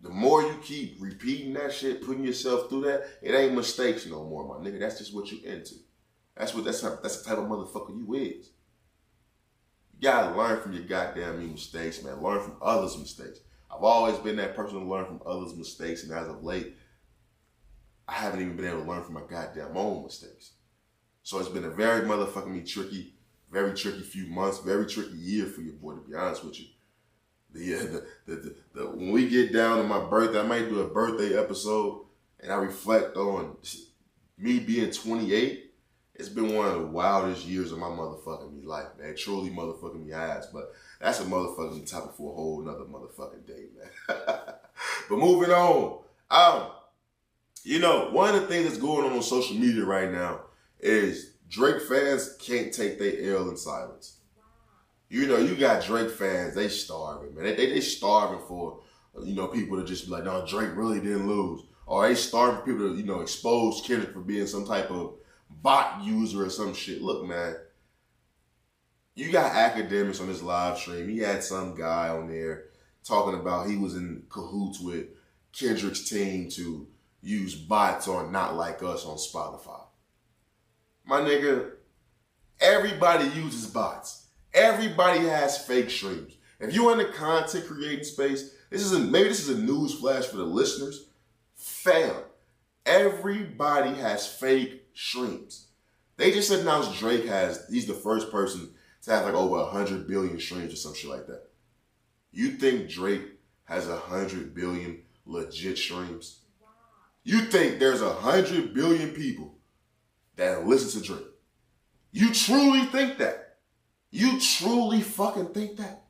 the more you keep repeating that shit, putting yourself through that, it ain't mistakes no more, my nigga. That's just what you into. That's the type of motherfucker you is. You gotta learn from your goddamn mistakes, man. Learn from others' mistakes. I've always been that person to learn from others' mistakes, and as of late, I haven't even been able to learn from my goddamn own mistakes. So it's been a very motherfucking tricky, very tricky few months, very tricky year for your boy, to be honest with you. When we get down to my birthday, I might do a birthday episode, and I reflect on me being 28. It's been one of the wildest years of my motherfucking life, man. Truly motherfucking me ass, but that's a motherfucking topic for a whole nother motherfucking day, man. But moving on, you know, one of the things that's going on social media right now is Drake fans can't take their L in silence. You know, you got Drake fans, they starving, man. They starving for, you know, people to just be like, no, Drake really didn't lose. Or they starving for people to, you know, expose Kendrick for being some type of bot user or some shit. Look, man, you got academics on this live stream. He had some guy on there talking about he was in cahoots with Kendrick's team to use bots on Not Like Us on Spotify. My nigga, everybody uses bots. Everybody has fake streams. If you're in the content creating space, maybe this is a news flash for the listeners. Fam, everybody has fake streams. They just announced he's the first person to have like over 100 billion streams or some shit like that. You think Drake has 100 billion legit streams? You think there's 100 billion people that listen to Drake? You truly think that? You truly fucking think that?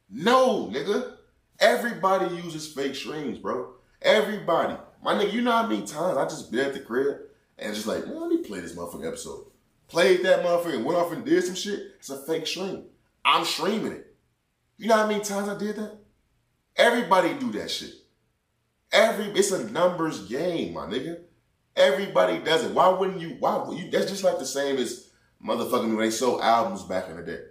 No, nigga. Everybody uses fake streams, bro. Everybody. My nigga, you know how many times I just been at the crib and just like, man, let me play this motherfucking episode. Played that motherfucker and went off and did some shit. It's a fake stream. I'm streaming it. You know how many times I did that? Everybody do that shit. It's a numbers game, my nigga. Everybody does it. Why would you? That's just like the same as motherfucking when they sold albums back in the day.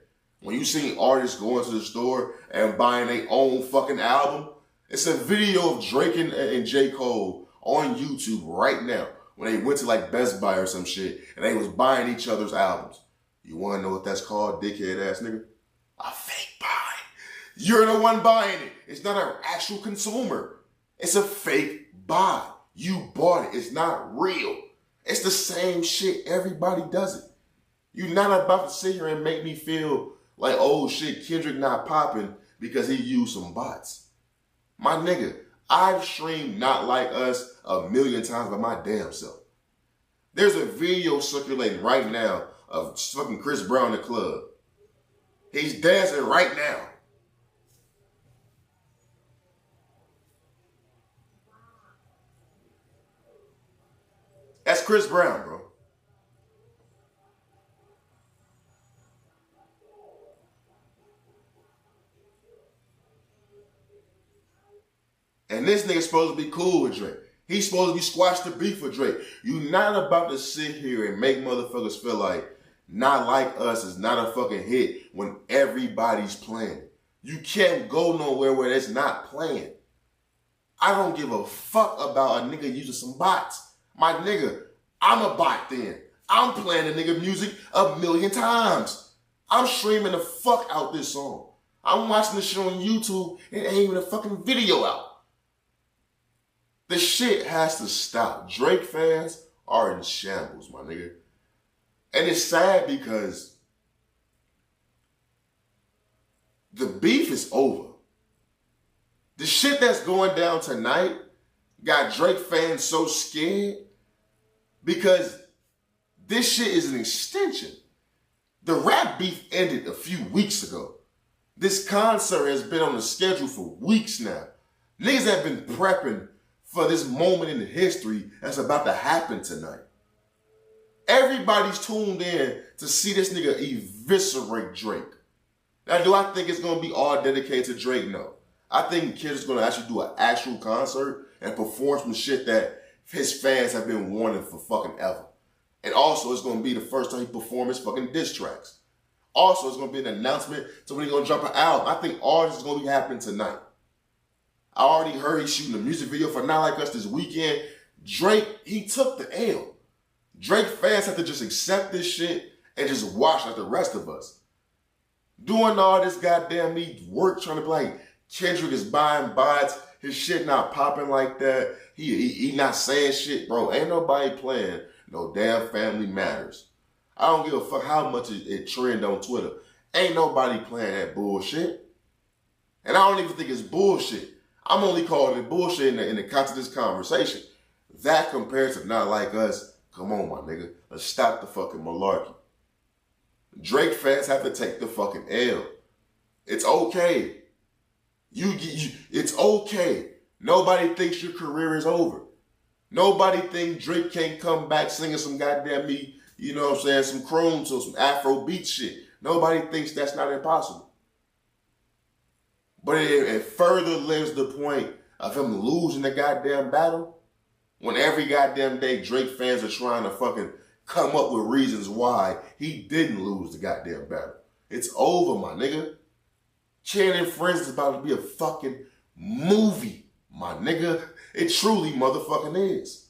When you see artists going to the store and buying their own fucking album, it's a video of Drake and J. Cole on YouTube right now when they went to like Best Buy or some shit and they was buying each other's albums. You want to know what that's called, dickhead ass nigga? A fake buy. You're the one buying it. It's not an actual consumer. It's a fake buy. You bought it. It's not real. It's the same shit. Everybody does it. You're not about to sit here and make me feel like, oh shit, Kendrick not popping because he used some bots. My nigga, I've streamed Not Like Us 1,000,000 times by my damn self. There's a video circulating right now of fucking Chris Brown in the club. He's dancing right now. That's Chris Brown, bro. And this nigga's supposed to be cool with Drake. He's supposed to be squash the beef with Drake. You're not about to sit here and make motherfuckers feel like Not Like Us is not a fucking hit when everybody's playing. You can't go nowhere where it's not playing. I don't give a fuck about a nigga using some bots. My nigga, I'm a bot then. I'm playing the nigga music 1,000,000 times. I'm streaming the fuck out this song. I'm watching the shit on YouTube and ain't even a fucking video out. The shit has to stop. Drake fans are in shambles, my nigga. And it's sad because the beef is over. The shit that's going down tonight got Drake fans so scared because this shit is an extension. The rap beef ended a few weeks ago. This concert has been on the schedule for weeks now. Niggas have been prepping for this moment in history that's about to happen tonight. Everybody's tuned in to see this nigga eviscerate Drake. Now, do I think it's going to be all dedicated to Drake? No. I think Kendrick's going to actually do an actual concert and perform some shit that his fans have been wanting for fucking ever. And also, it's going to be the first time he performs his fucking diss tracks. Also, it's going to be an announcement to when he's going to drop an album. I think all this is going to be happening tonight. I already heard he's shooting a music video for Not Like Us this weekend. Drake, he took the L. Drake fans have to just accept this shit and just watch like the rest of us. Doing all this goddamn work trying to be like, Kendrick is buying bots, his shit not popping like that, he not saying shit, bro. Ain't nobody playing no damn Family Matters. I don't give a fuck how much it trend on Twitter. Ain't nobody playing that bullshit. And I don't even think it's bullshit. I'm only calling it bullshit in the context of this conversation. That compared to Not Like Us, come on, my nigga. Let's stop the fucking malarkey. Drake fans have to take the fucking L. It's okay. It's okay. Nobody thinks your career is over. Nobody thinks Drake can't come back singing some goddamn you know what I'm saying, some Chromes or some Afro beat shit. Nobody thinks that's not impossible. But it further lends the point of him losing the goddamn battle when every goddamn day Drake fans are trying to fucking come up with reasons why he didn't lose the goddamn battle. It's over, my nigga. Ken and Friends is about to be a fucking movie, my nigga. It truly motherfucking is.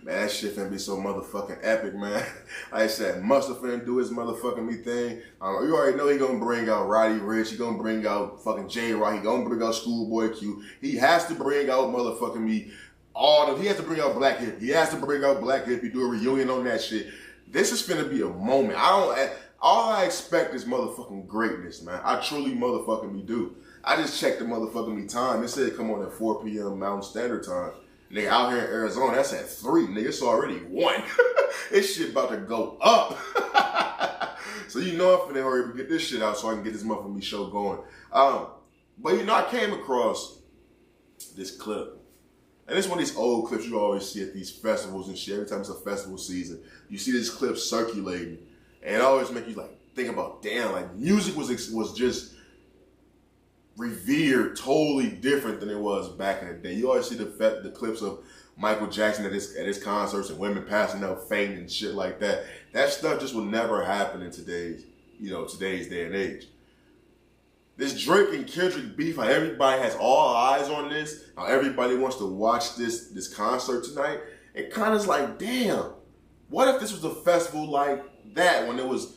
Man, that shit finna be so motherfucking epic, man. Like I said, Mustard finna do his motherfucking me thing. You already know he gonna bring out Roddy Ricch. He gonna bring out fucking J-Rock. He gonna bring out Schoolboy Q. He has to bring out motherfucking me. He has to bring out Black Hip. He has to bring out Black Hip. He do a reunion on that shit. This is finna be a moment. All I expect is motherfucking greatness, man. I truly motherfucking me do. I just checked the motherfucking me time. It said it come on at 4 p.m. Mountain Standard Time. Nigga, out here in Arizona, that's at 3. Nigga, it's already 1. This shit about to go up. So you know I'm finna hurry up and get this shit out so I can get this motherfucking me show going. But you know, I came across this clip. And it's one of these old clips you always see at these festivals and shit. Every time it's a festival season, you see this clip circulating. And it always make you like think about, damn, like music was just revered totally different than it was back in the day. You always see the clips of Michael Jackson at his concerts and women passing out fainting and shit like that. That stuff just will never happen in today's day and age. This Drake and Kendrick beef, how everybody has all eyes on this, how everybody wants to watch this concert tonight. It kind of is like, damn, what if this was a festival like that when there was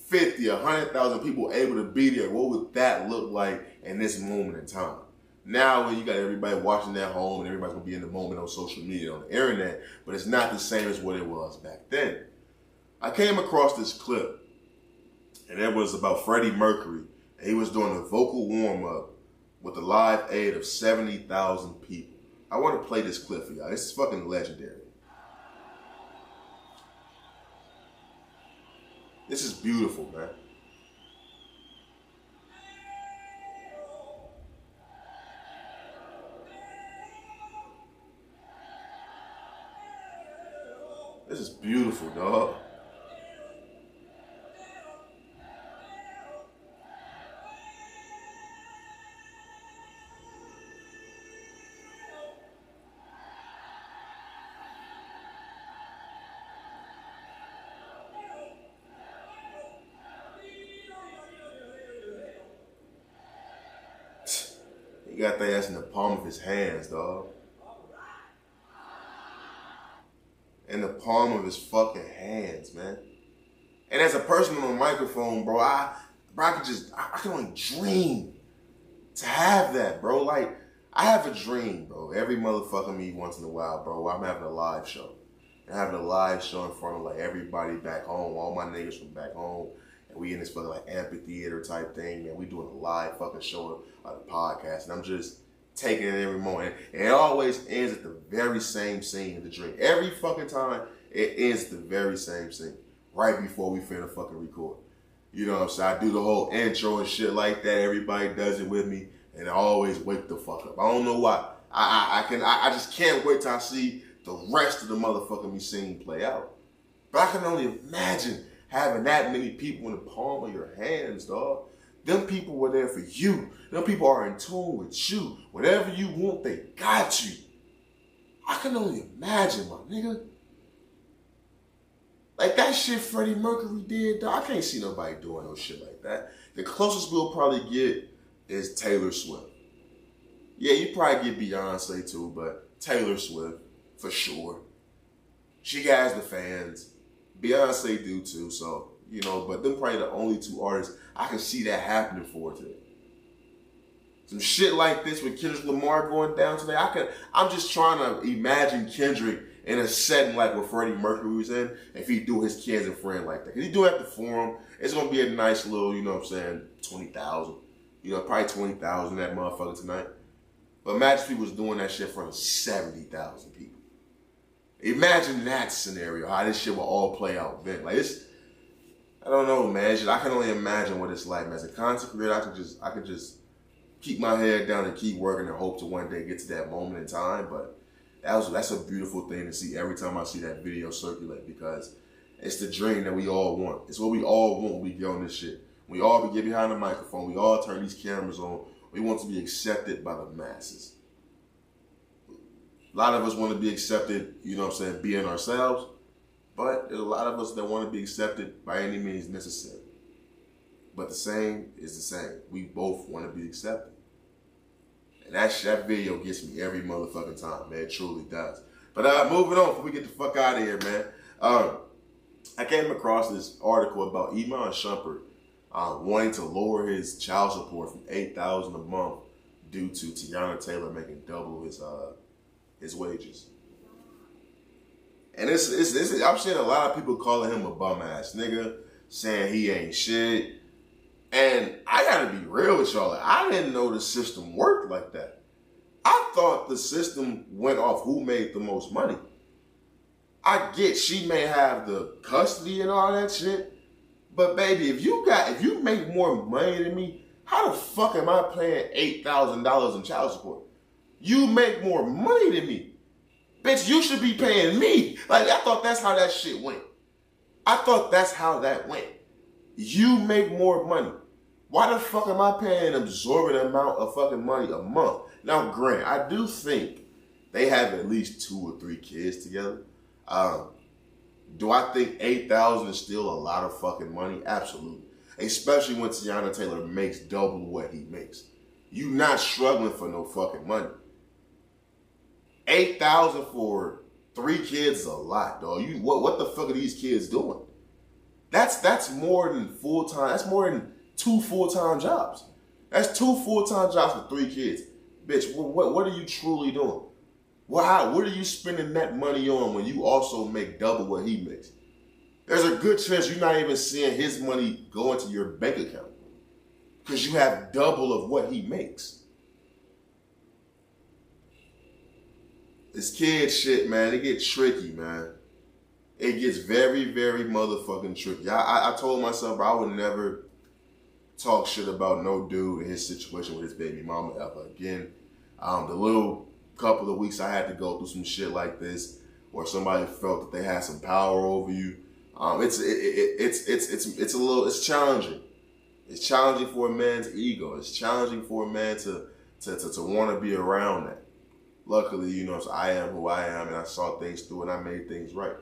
50, 100,000 people able to be there? What would that look like in this moment in time? Now when you got everybody watching at home and everybody's gonna be in the moment on social media, on the internet, but it's not the same as what it was back then. I came across this clip and it was about Freddie Mercury. And he was doing a vocal warm-up with a live aid of 70,000 people. I want to play this clip for y'all. This is fucking legendary. This is beautiful, man. This is beautiful, dog. He got that ass in the palm of his hands, dog. In the palm of his fucking hands, man. And as a person on a microphone, bro, I can only dream to have that, bro. Like, I have a dream, bro. Every motherfucking me once in a while, bro, I'm having a live show. And having a live show in front of like everybody back home, all my niggas from back home. And we in this fucking like amphitheater type thing, man. We doing a live fucking show of the podcast. And I'm just taking it every moment. And it always ends at the very same scene in the dream. Every fucking time, it ends at the very same scene. Right before we finna fucking record. You know what I'm saying? I do the whole intro and shit like that. Everybody does it with me. And I always wake the fuck up. I don't know why. I just can't wait till I see the rest of the motherfucking me scene play out. But I can only imagine having that many people in the palm of your hands, dog. Them people were there for you. Them people are in tune with you. Whatever you want, they got you. I can only imagine, my nigga. Like that shit Freddie Mercury did, dog. I can't see nobody doing no shit like that. The closest we'll probably get is Taylor Swift. Yeah, you probably get Beyonce too, but Taylor Swift, for sure. She has the fans. Beyonce do too, so, you know, but them probably the only two artists I can see that happening for today. Some shit like this with Kendrick Lamar going down today, I'm just trying to imagine Kendrick in a setting like what Freddie Mercury was in, if he do his kids and friend like that. Cause he do have to Forum. It's gonna be a nice little, you know what I'm saying, 20,000. You know, probably 20,000 that motherfucker tonight. But imagine if he was doing that shit in front of 70,000 people. Imagine that scenario, how this shit will all play out then. Like I don't know, man. I can only imagine what it's like. As a content creator, I could just keep my head down and keep working and hope to one day get to that moment in time. But that's a beautiful thing to see every time I see that video circulate, because it's the dream that we all want. It's what we all want when we get on this shit. We all get behind the microphone. We all turn these cameras on. We want to be accepted by the masses. A lot of us want to be accepted, you know what I'm saying, being ourselves. But there's a lot of us that want to be accepted by any means necessary. But the same is the same. We both want to be accepted. And that video gets me every motherfucking time, man. It truly does. But moving on before we get the fuck out of here, man. I came across this article about Iman Shumpert wanting to lower his child support from $8,000 a month due to Teyana Taylor making double his wages. And it's I'm seeing a lot of people calling him a bum ass nigga, saying he ain't shit. And I gotta be real with y'all. I didn't know the system worked like that. I thought the system went off who made the most money. I get she may have the custody and all that shit, but baby, if you make more money than me, how the fuck am I paying $8,000 in child support? You make more money than me. Bitch, you should be paying me. Like, I thought that's how that shit went. I thought that's how that went. You make more money. Why the fuck am I paying an absorbent amount of fucking money a month? Now, granted, I do think they have at least 2 or 3 kids together. Do I think $8,000 is still a lot of fucking money? Absolutely. Especially when Teyana Taylor makes double what he makes. You not struggling for no fucking money. $8,000 for 3 kids is a lot, dog. What the fuck are these kids doing? That's more than full-time. That's more than 2 full-time jobs. That's 2 full-time jobs for 3 kids. Bitch, what are you truly doing? What are you spending that money on when you also make double what he makes? There's a good chance you're not even seeing his money go into your bank account because you have double of what he makes. This kid shit, man, it gets tricky, man. It gets very, very motherfucking tricky. I told myself I would never talk shit about no dude in his situation with his baby mama ever again. The little couple of weeks I had to go through some shit like this, where somebody felt that they had some power over you. It's challenging. It's challenging for a man's ego. It's challenging for a man to want to be around that. Luckily, you know, so I am who I am, and I saw things through, and I made things right.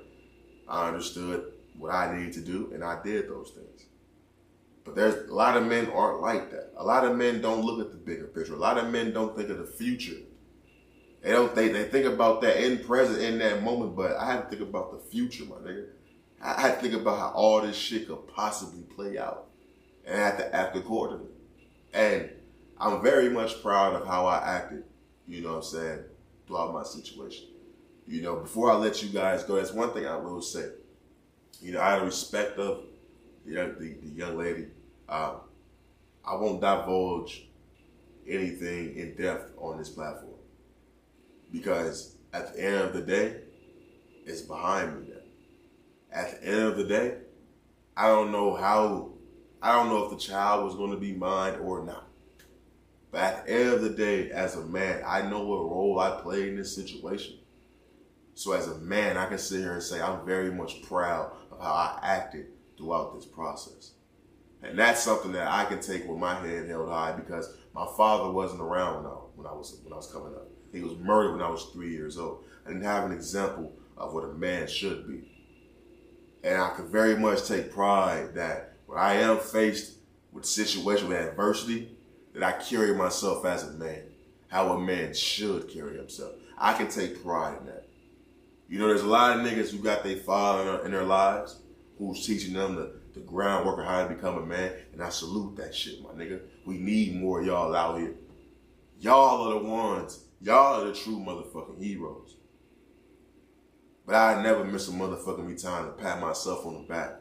I understood what I needed to do, and I did those things. But there's a lot of men aren't like that. A lot of men don't look at the bigger picture. A lot of men don't think of the future. They think about that in present, in that moment, but I had to think about the future, my nigga. I had to think about how all this shit could possibly play out, and I had to act accordingly. And I'm very much proud of how I acted, you know what I'm saying, throughout my situation. You know, before I let you guys go, that's one thing I will say. You know, out of respect of the young lady, I won't divulge anything in depth on this platform. Because at the end of the day, it's behind me now. At the end of the day, I don't know if the child was going to be mine or not. But at the end of the day, as a man, I know what role I played in this situation. So as a man, I can sit here and say I'm very much proud of how I acted throughout this process. And that's something that I can take with my head held high, because my father wasn't around when I was coming up. He was murdered when I was 3 years old. I didn't have an example of what a man should be. And I could very much take pride that when I am faced with situations with adversity, that I carry myself as a man, how a man should carry himself. I can take pride in that. You know, there's a lot of niggas who got their father in their lives, who's teaching them the groundwork of how to become a man, and I salute that shit, my nigga. We need more of y'all out here. Y'all are the ones. Y'all are the true motherfucking heroes. But I never miss a motherfucking me time to pat myself on the back.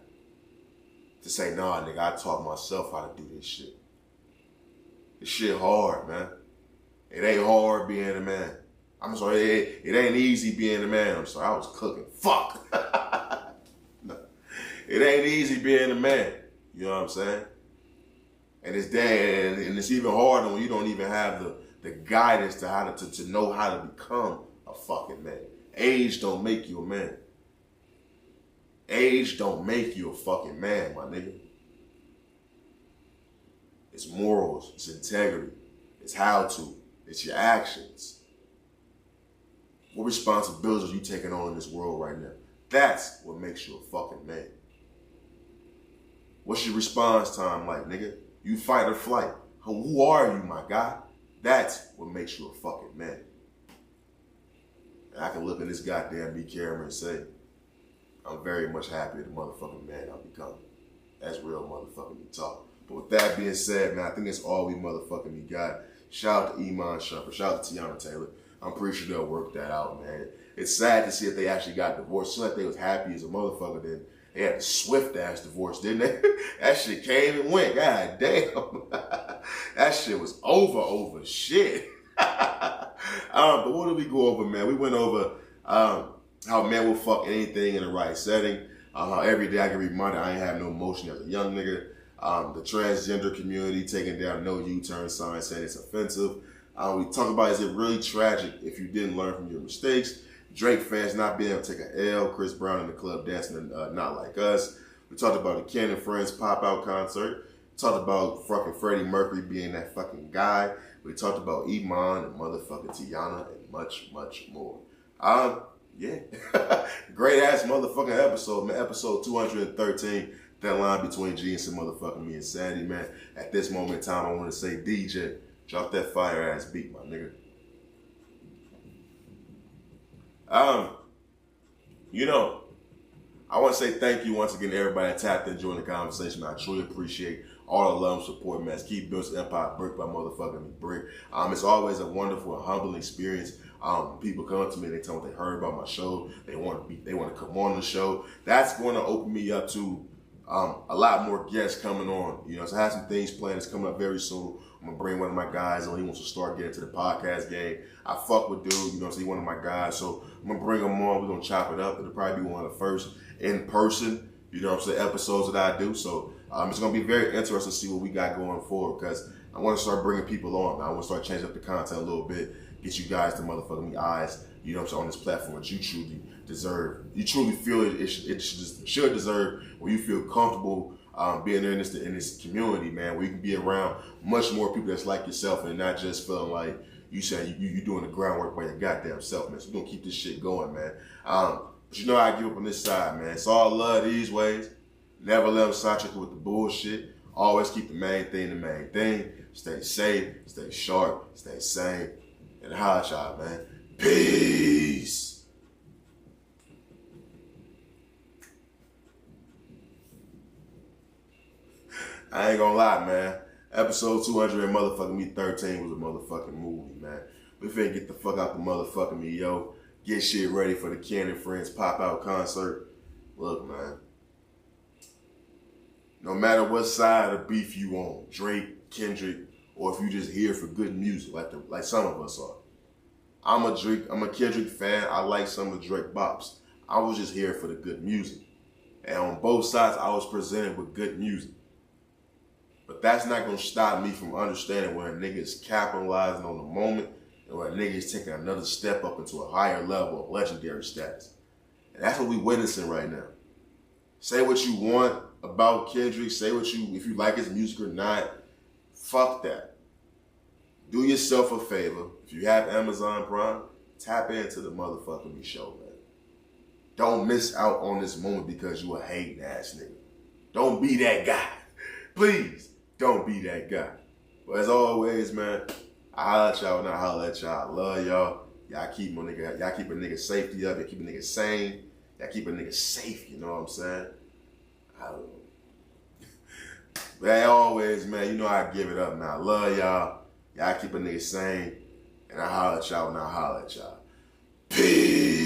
To say, nah, nigga, I taught myself how to do this shit. This shit hard, man. It ain't hard being a man. I'm sorry, it ain't easy being a man. I'm sorry, I was cooking. Fuck. No. It ain't easy being a man. You know what I'm saying? And it's damn, and it's even harder when you don't even have the guidance to how to know how to become a fucking man. Age don't make you a man. Age don't make you a fucking man, my nigga. It's morals, it's integrity, it's how to, it's your actions. What responsibilities are you taking on in this world right now? That's what makes you a fucking man. What's your response time like, nigga? You fight or flight. Who are you, my guy? That's what makes you a fucking man. And I can look in this goddamn B camera and say, I'm very much happy with the motherfucking man I've become. That's real motherfucking me talk. But with that being said, man, I think that's all we motherfucking got. Shout out to Iman Shumpert. Shout out to Tiana Taylor. I'm pretty sure they'll work that out, man. It's sad to see if they actually got divorced. So like they was happy as a motherfucker, then they had a swift ass divorce, didn't they? That shit came and went. God damn. That shit was over shit. But what did we go over, man? We went over how men will fuck anything in the right setting. How every day I get reminded I ain't have no emotion as a young nigga. The transgender community taking down no U-turn signs, saying it's offensive. We talked about, is it really tragic if you didn't learn from your mistakes? Drake fans not being able to take an L. Chris Brown in the club dancing Not Like Us. We talked about the Ken and Friends pop-out concert. We talked about fucking Freddie Mercury being that fucking guy. We talked about Iman and motherfucking Tiana and much more. Yeah. Great ass motherfucking episode, man. Episode 213. That line between G and some motherfucking me and Sandy, man. At this moment in time, I want to say, DJ, drop that fire ass beat, my nigga. You know, I want to say thank you once again to everybody that tapped in during the conversation, man. I truly appreciate all the love and support, man. Let's keep building empire brick by motherfucking brick. It's always a wonderful and humbling experience. People come to me, they tell me they heard about my show, they want to come on the show. That's going to open me up to a lot more guests coming on. You know, so I have some things planned that's coming up very soon. I'm gonna bring one of my guys on. He wants to start getting to the podcast game. I fuck with dude, you know, so he's one of my guys. So I'm gonna bring him on. We're gonna chop it up. It'll probably be one of the first in person, you know what I'm saying, episodes that I do. So it's gonna be very interesting to see what we got going forward, because I want to start bringing people on. I want to start changing up the content a little bit, get you guys the motherfucking eyes, you know what I'm saying, on this platform that you truly deserve. You truly feel it should deserve, where you feel comfortable being there in this community, man, where you can be around much more people that's like yourself and not just feeling like you saying you doing the groundwork by your goddamn self, man. So we're gonna keep this shit going, man. But you know I give up on this side, man. It's all love these ways. Never let them sidetrack you with the bullshit. Always keep the main thing the main thing. Stay safe, stay sharp, stay sane, and holla at y'all, man. Peace. I ain't gonna lie, man. Episode 200 and motherfucking me 13 was a motherfucking movie, man. We finna get the fuck out the motherfucking me, yo. Get shit ready for the Ken and Friends pop-out concert. Look, man. No matter what side of beef you on, Drake, Kendrick, or if you just here for good music, like some of us are. I'm a Kendrick fan. I like some of the Drake bops. I was just here for the good music. And on both sides, I was presented with good music. But that's not gonna stop me from understanding when a nigga is capitalizing on the moment and when a nigga is taking another step up into a higher level of legendary status. And that's what we witnessing right now. Say what you want about Kendrick, say if you like his music or not, fuck that. Do yourself a favor. If you have Amazon Prime, tap into the motherfucking show, man. Don't miss out on this moment because you a hating ass nigga. Don't be that guy. Please. Don't be that guy. But as always, man, I holla at y'all and I holla at y'all. I love y'all. Y'all keep a nigga safety up. Y'all keep a nigga sane. Y'all keep a nigga safe, you know what I'm saying? I don't know. But as always, man, you know I give it up now. I love y'all. Y'all keep a nigga sane. And I holla at y'all and I holla at y'all. Peace.